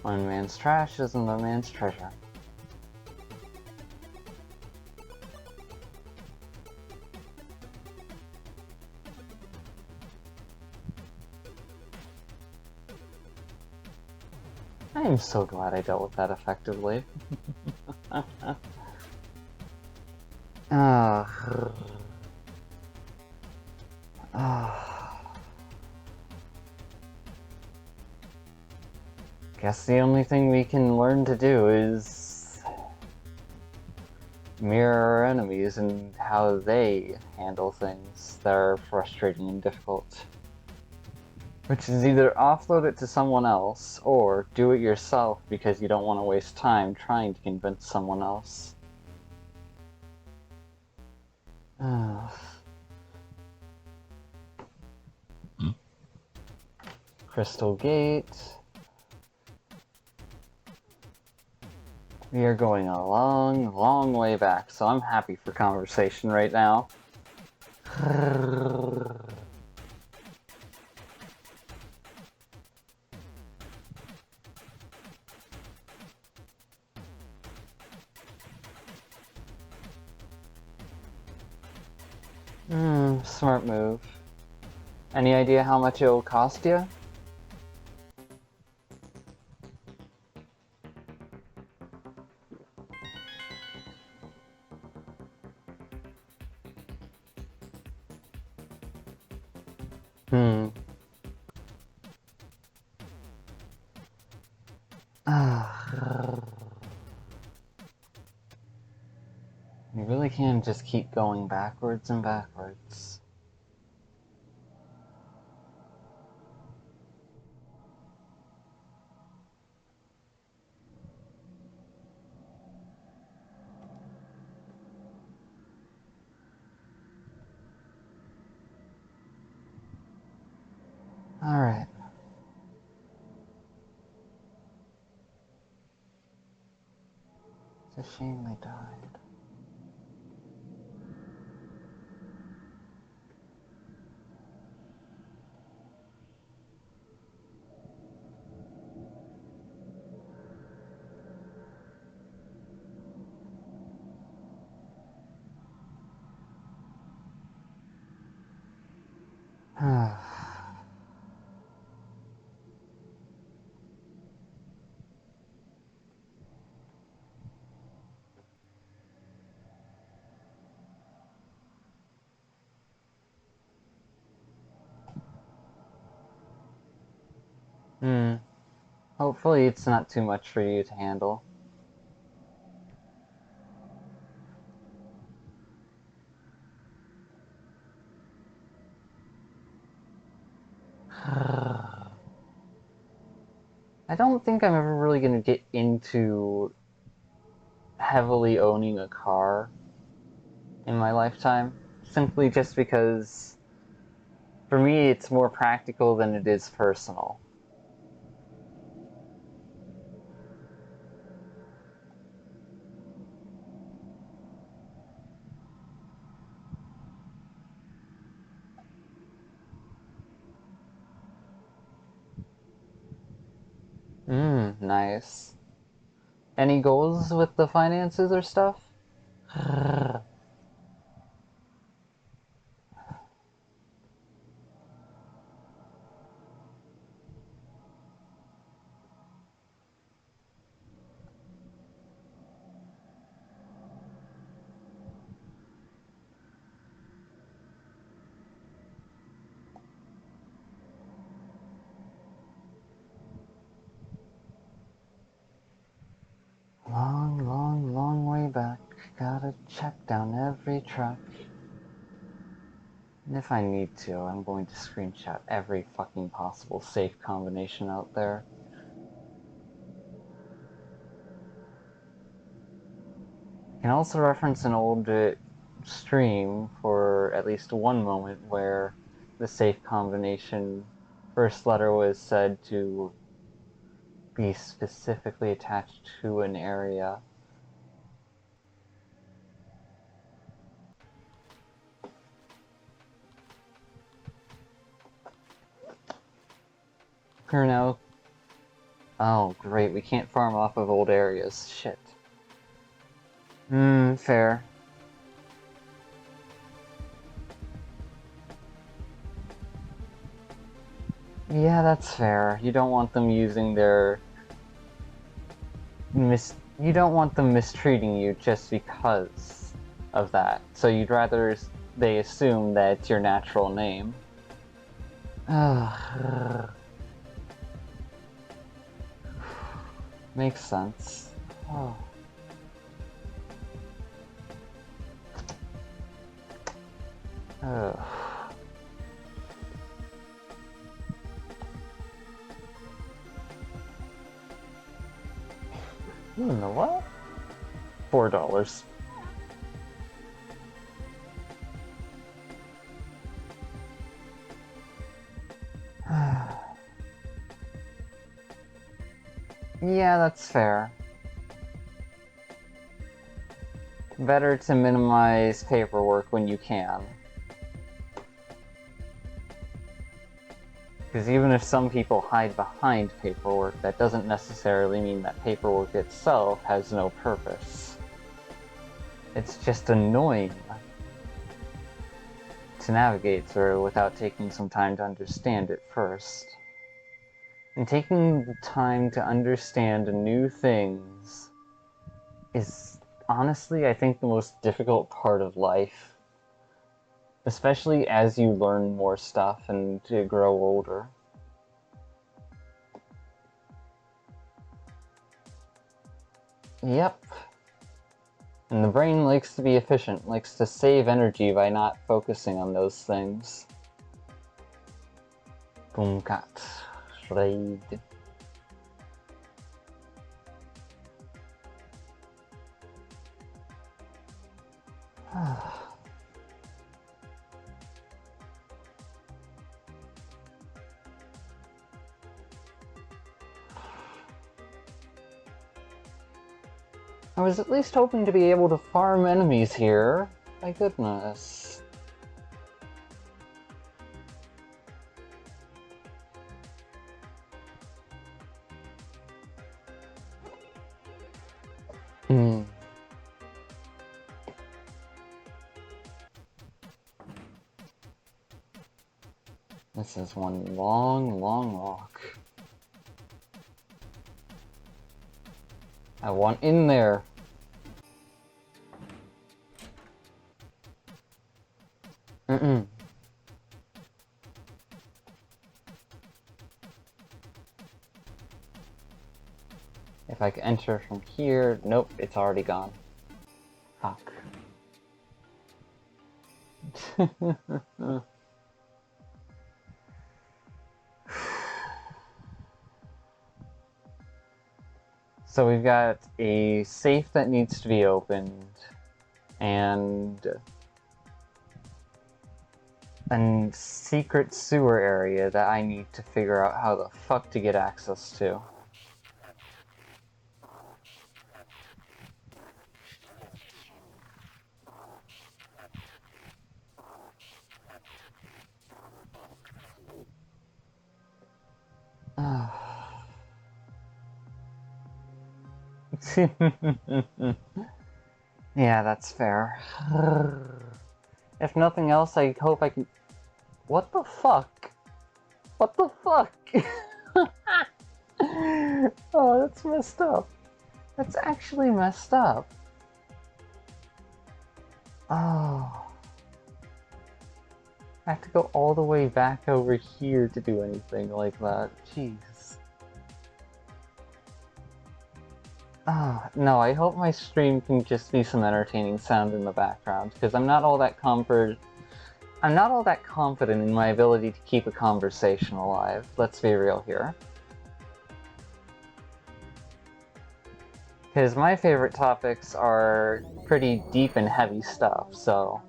One man's trash is another man's treasure. I am so glad I dealt with that effectively. Guess the only thing we can learn to do is mirror our enemies and how they handle things that are frustrating and difficult. Which is either offload it to someone else, or do it yourself because you don't want to waste time trying to convince someone else. Crystal Gate. We are going a long, long way back, so I'm happy for conversation right now. Smart move. Any idea how much it'll cost you? You really can't just keep going backwards and backwards. Alright. It's a shame they died. Hopefully it's not too much for you to handle. I don't think I'm ever really going to get into heavily owning a car in my lifetime, simply just because for me it's more practical than it is personal. Nice. Any goals with the finances or stuff? Long way back. Gotta check down every track. And if I need to, I'm going to screenshot every fucking possible safe combination out there. I can also reference an old stream for at least one moment where the safe combination first letter was said to be specifically attached to an area. Here now. Oh, great, we can't farm off of old areas. Shit. Fair. Yeah, that's fair. You don't want them using their you don't want them mistreating you just because of that. So you'd rather they assume that it's your natural name. Makes sense. Oh. You know what? $4. Yeah, that's fair. Better to minimize paperwork when you can. Because even if some people hide behind paperwork, that doesn't necessarily mean that paperwork itself has no purpose. It's just annoying. to navigate through without taking some time to understand it first. And taking the time to understand new things is honestly, I think, the most difficult part of life. Especially as you learn more stuff and to grow older. Yep. And the brain likes to be efficient, likes to save energy by not focusing on those things. Boomkat. Shreid. I was at least hoping to be able to farm enemies here. My goodness. This is one long, long walk. I want in there. If I can enter from here, nope, it's already gone. Fuck. So we've got a safe that needs to be opened, and a secret sewer area that I need to figure out how the fuck to get access to. Yeah, that's fair. If nothing else, I hope I can... What the fuck? What the fuck? Oh, that's messed up. That's actually messed up. Oh. I have to go all the way back over here to do anything like that. Jeez. Ah, no, I hope my stream can just be some entertaining sound in the background, because I'm not all that confident in my ability to keep a conversation alive. Let's be real here. Because my favorite topics are pretty deep and heavy stuff, so...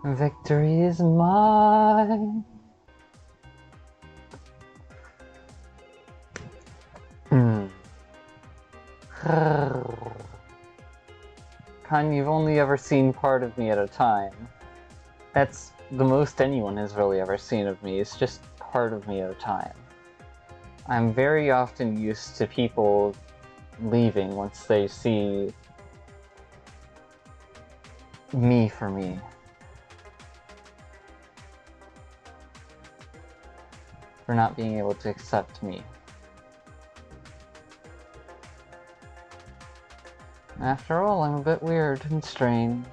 Victory is mine! Con, you've only ever seen part of me at a time. That's the most anyone has really ever seen of me, is just part of me at a time. I'm very often used to people leaving once they see me for me. For not being able to accept me. After all, I'm a bit weird and strange.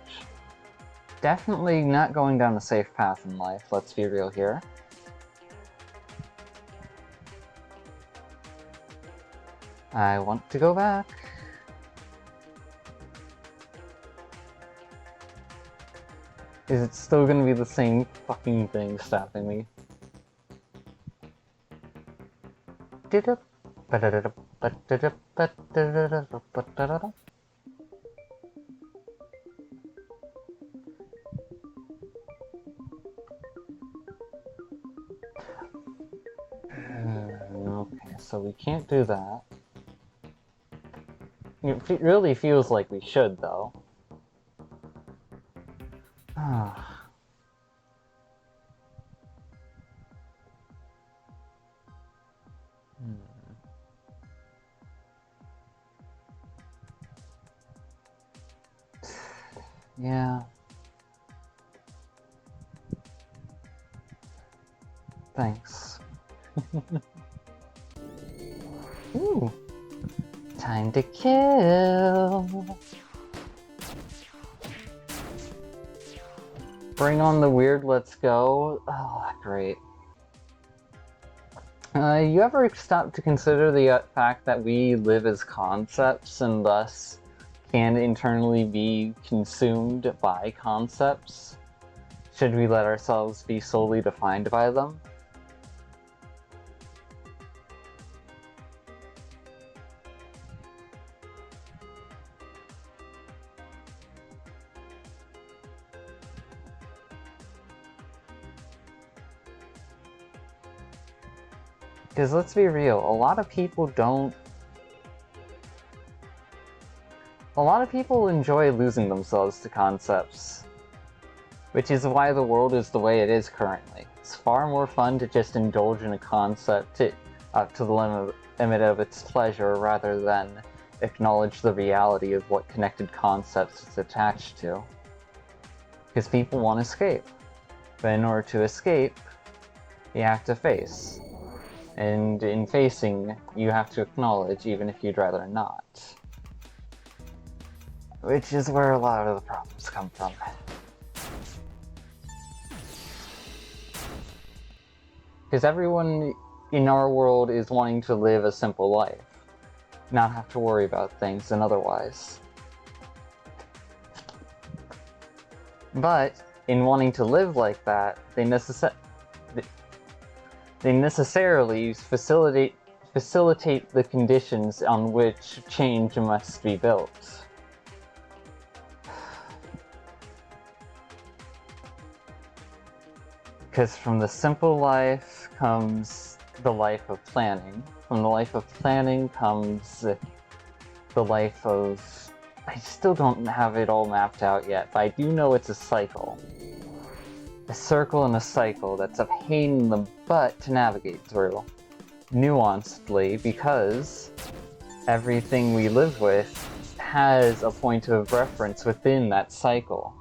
Definitely not going down a safe path in life, let's be real here. I want to go back. Is it still gonna be the same fucking thing stopping me? Okay, so we can't do that. It really feels like we should, though. Yeah. Thanks. Ooh. Time to kill. Bring on the weird, let's go. Oh, great. You ever stop to consider the fact that we live as concepts and thus can internally be consumed by concepts? Should we let ourselves be solely defined by them? Because let's be real, a lot of people enjoy losing themselves to concepts. Which is why the world is the way it is currently. It's far more fun to just indulge in a concept up to the limit of its pleasure rather than acknowledge the reality of what connected concepts it's attached to. Because people want to escape. But in order to escape, you have to face. And in facing, you have to acknowledge even if you'd rather not. Which is where a lot of the problems come from. Because everyone in our world is wanting to live a simple life. Not have to worry about things and otherwise. But, in wanting to live like that, they necessarily facilitate the conditions on which change must be built. Because from the simple life comes the life of planning. From the life of planning comes the life of... I still don't have it all mapped out yet, but I do know it's a cycle. A circle and a cycle that's a pain in the butt to navigate through. Nuancedly, because everything we live with has a point of reference within that cycle.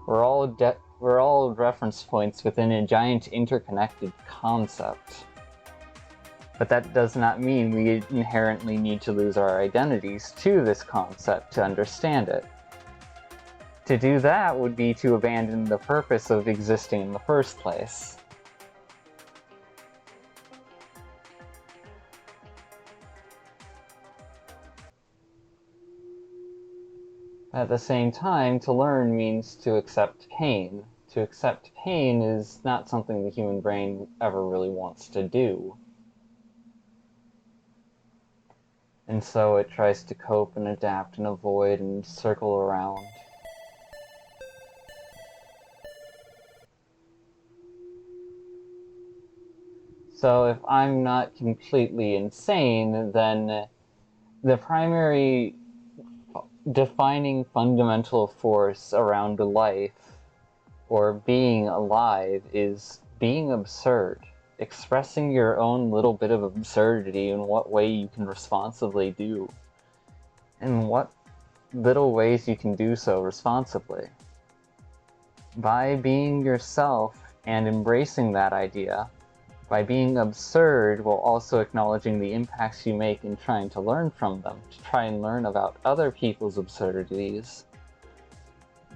We're all reference points within a giant interconnected concept. But that does not mean we inherently need to lose our identities to this concept to understand it. To do that would be to abandon the purpose of existing in the first place. At the same time, to learn means to accept pain. To accept pain is not something the human brain ever really wants to do. And so it tries to cope and adapt and avoid and circle around. So if I'm not completely insane, then the primary defining fundamental force around life, or being alive, is being absurd. Expressing your own little bit of absurdity in what way you can responsibly do. And what little ways you can do so responsibly. By being yourself and embracing that idea, by being absurd while also acknowledging the impacts you make in trying to learn from them, to try and learn about other people's absurdities,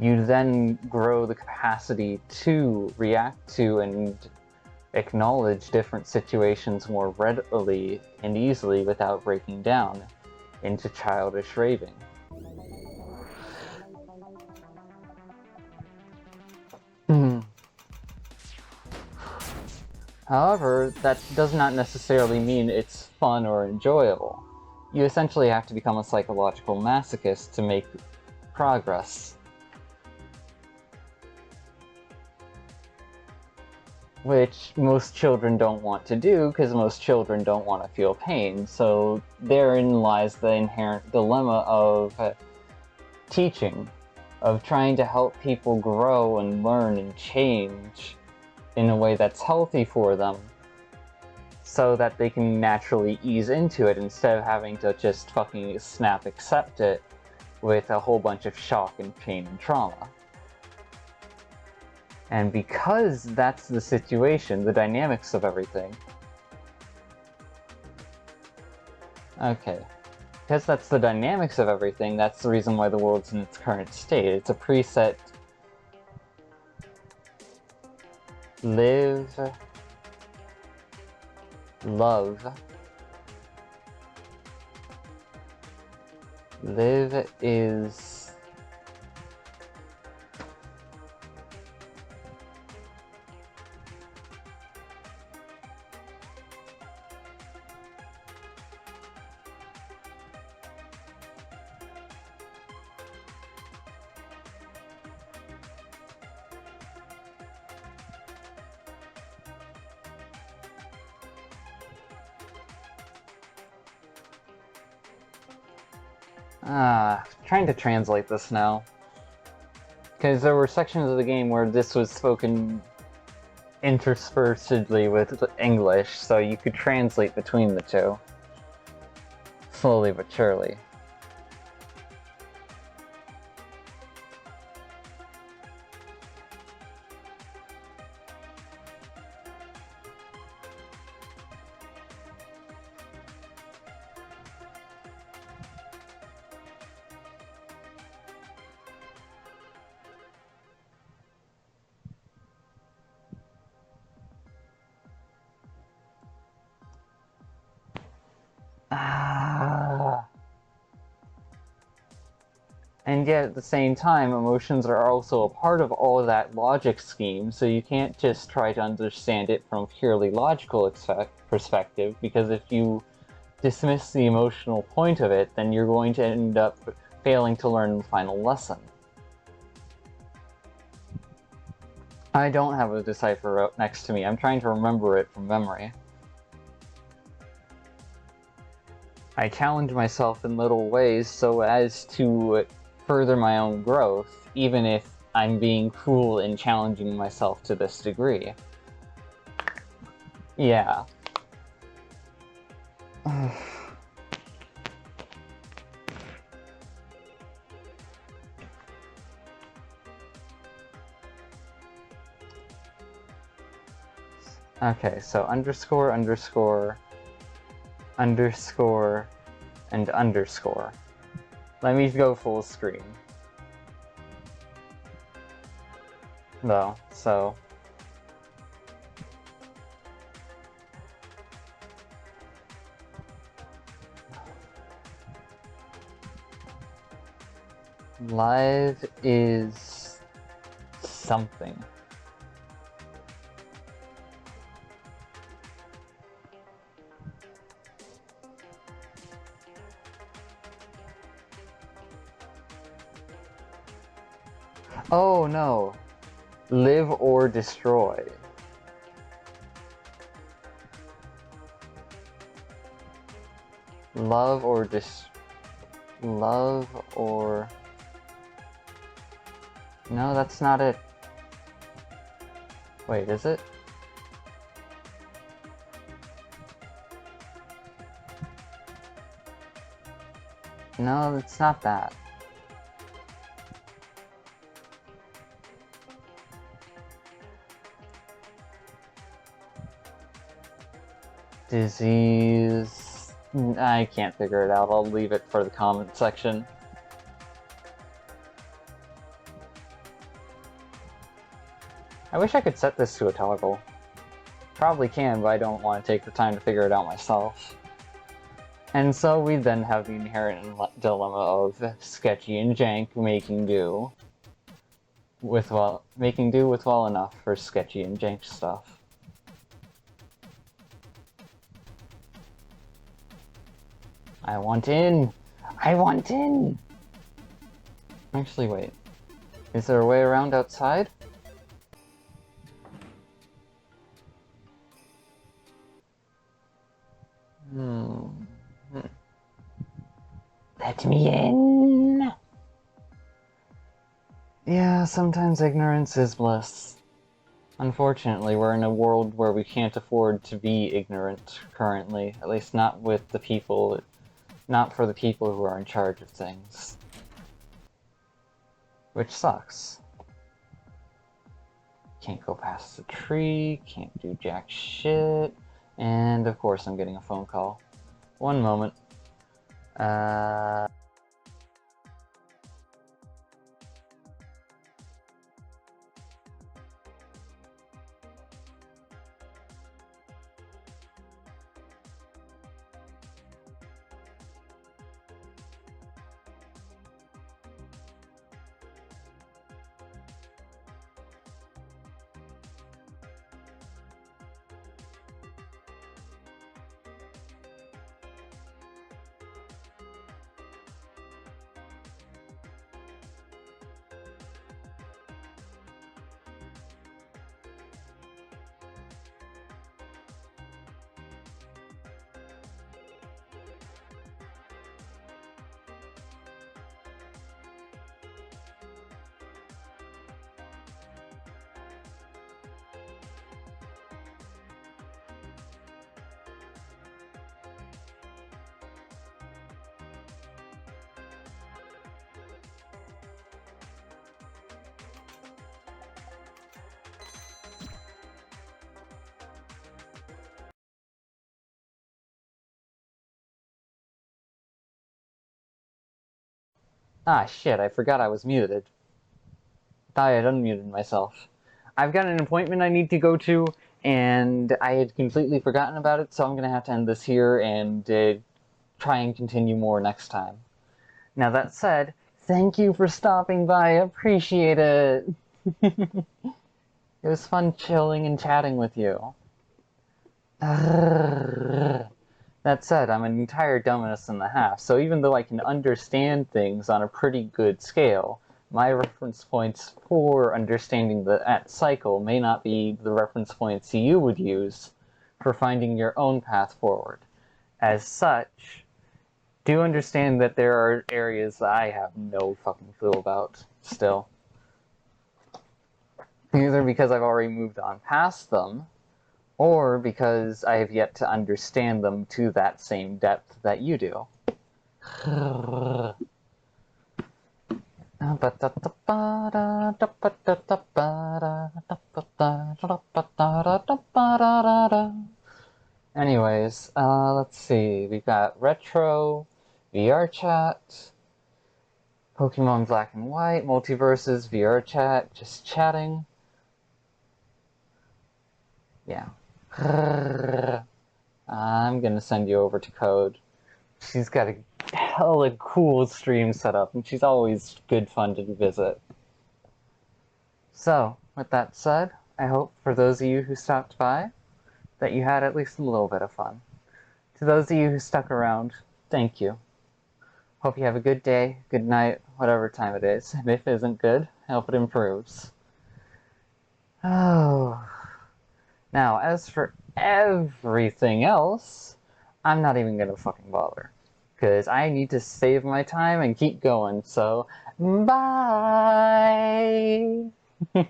you then grow the capacity to react to and acknowledge different situations more readily and easily without breaking down into childish raving. However, that does not necessarily mean it's fun or enjoyable. You essentially have to become a psychological masochist to make progress. Which most children don't want to do, because most children don't want to feel pain. So therein lies the inherent dilemma of teaching, of trying to help people grow and learn and change in a way that's healthy for them, so that they can naturally ease into it instead of having to just fucking snap accept it with a whole bunch of shock and pain and trauma. And because that's the situation, the dynamics of everything... Okay. Because that's the dynamics of everything, that's the reason why the world's in its current state. It's a preset... Live... Love... Live is... trying to translate this now. Because there were sections of the game where this was spoken interspersedly with English, so you could translate between the two. Slowly but surely. And yet, at the same time, emotions are also a part of all of that logic scheme, so you can't just try to understand it from a purely logical perspective, because if you dismiss the emotional point of it, then you're going to end up failing to learn the final lesson. I don't have a decipher next to me. I'm trying to remember it from memory. I challenge myself in little ways so as to further my own growth, even if I'm being cruel in challenging myself to this degree. Yeah. Okay, so underscore, underscore, underscore, and underscore. Let me go full screen. Though, so... Live is... something. Oh no. Live or destroy. Love or Love or... No, that's not it. Wait, is it? No, it's not that. Disease... I can't figure it out. I'll leave it for the comment section. I wish I could set this to a toggle. Probably can, but I don't want to take the time to figure it out myself. And so we then have the inherent dilemma of sketchy and jank making do with well enough for sketchy and jank stuff. I want in! I want in! Actually, wait. Is there a way around outside? Let me in! Yeah, sometimes ignorance is bliss. Unfortunately, we're in a world where we can't afford to be ignorant currently. At least not with the people... not for the people who are in charge of things. Which sucks. Can't go past the tree, can't do jack shit, and of course I'm getting a phone call. One moment. Ah, shit, I forgot I was muted. Thought I had unmuted myself. I've got an appointment I need to go to, and I had completely forgotten about it, so I'm gonna have to end this here and try and continue more next time. Now, that said, thank you for stopping by. I appreciate it. It was fun chilling and chatting with you. That said, I'm an entire dumbass and a half, so even though I can understand things on a pretty good scale, my reference points for understanding that cycle may not be the reference points you would use for finding your own path forward. As such, do understand that there are areas that I have no fucking clue about still. Either because I've already moved on past them, or because I have yet to understand them to that same depth that you do. Anyways, let's see. We've got retro, VR chat, Pokemon Black and White, multiverses, VR chat, just chatting. Yeah. I'm gonna send you over to Code. She's got a hella cool stream set up, and she's always good fun to visit. So, with that said, I hope for those of you who stopped by that you had at least a little bit of fun. To those of you who stuck around, thank you. Hope you have a good day, good night, whatever time it is. And if it isn't good, I hope it improves. Oh. Now, as for everything else, I'm not even gonna fucking bother. Because I need to save my time and keep going, so bye! I'm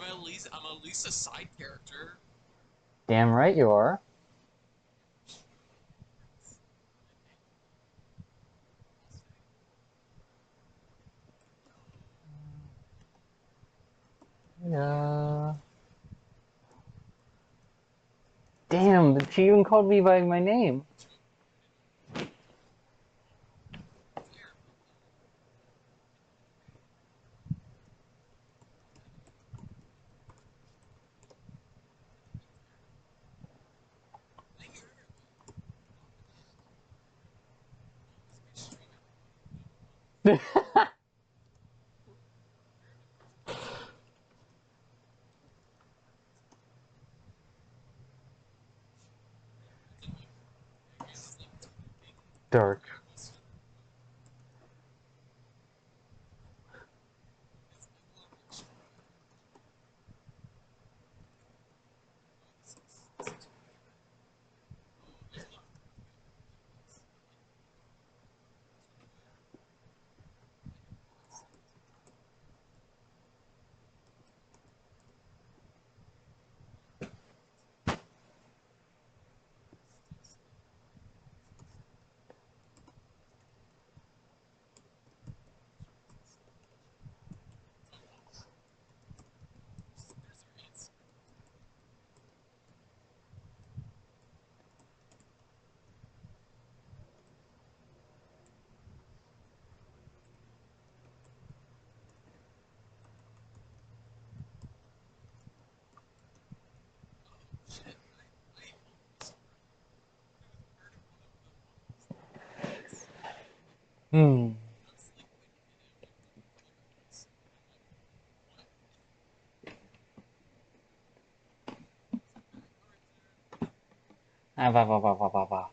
at least a side character. Damn right you are. Yeah. Damn, she even called me by my name. Dark. Hmm. That's like when you did it like 3 minutes. I'm like, what? It's like that right there. Ah, bah, bah, bah, bah, bah, bah.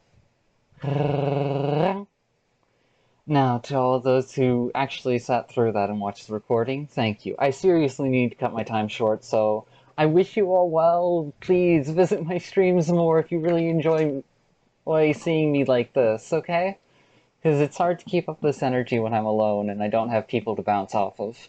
Now, to all of those who actually sat through that and watched the recording, thank you. I seriously need to cut my time short, so I wish you all well. Please visit my streams more if you really enjoy seeing me like this, okay? Because it's hard to keep up this energy when I'm alone and I don't have people to bounce off of.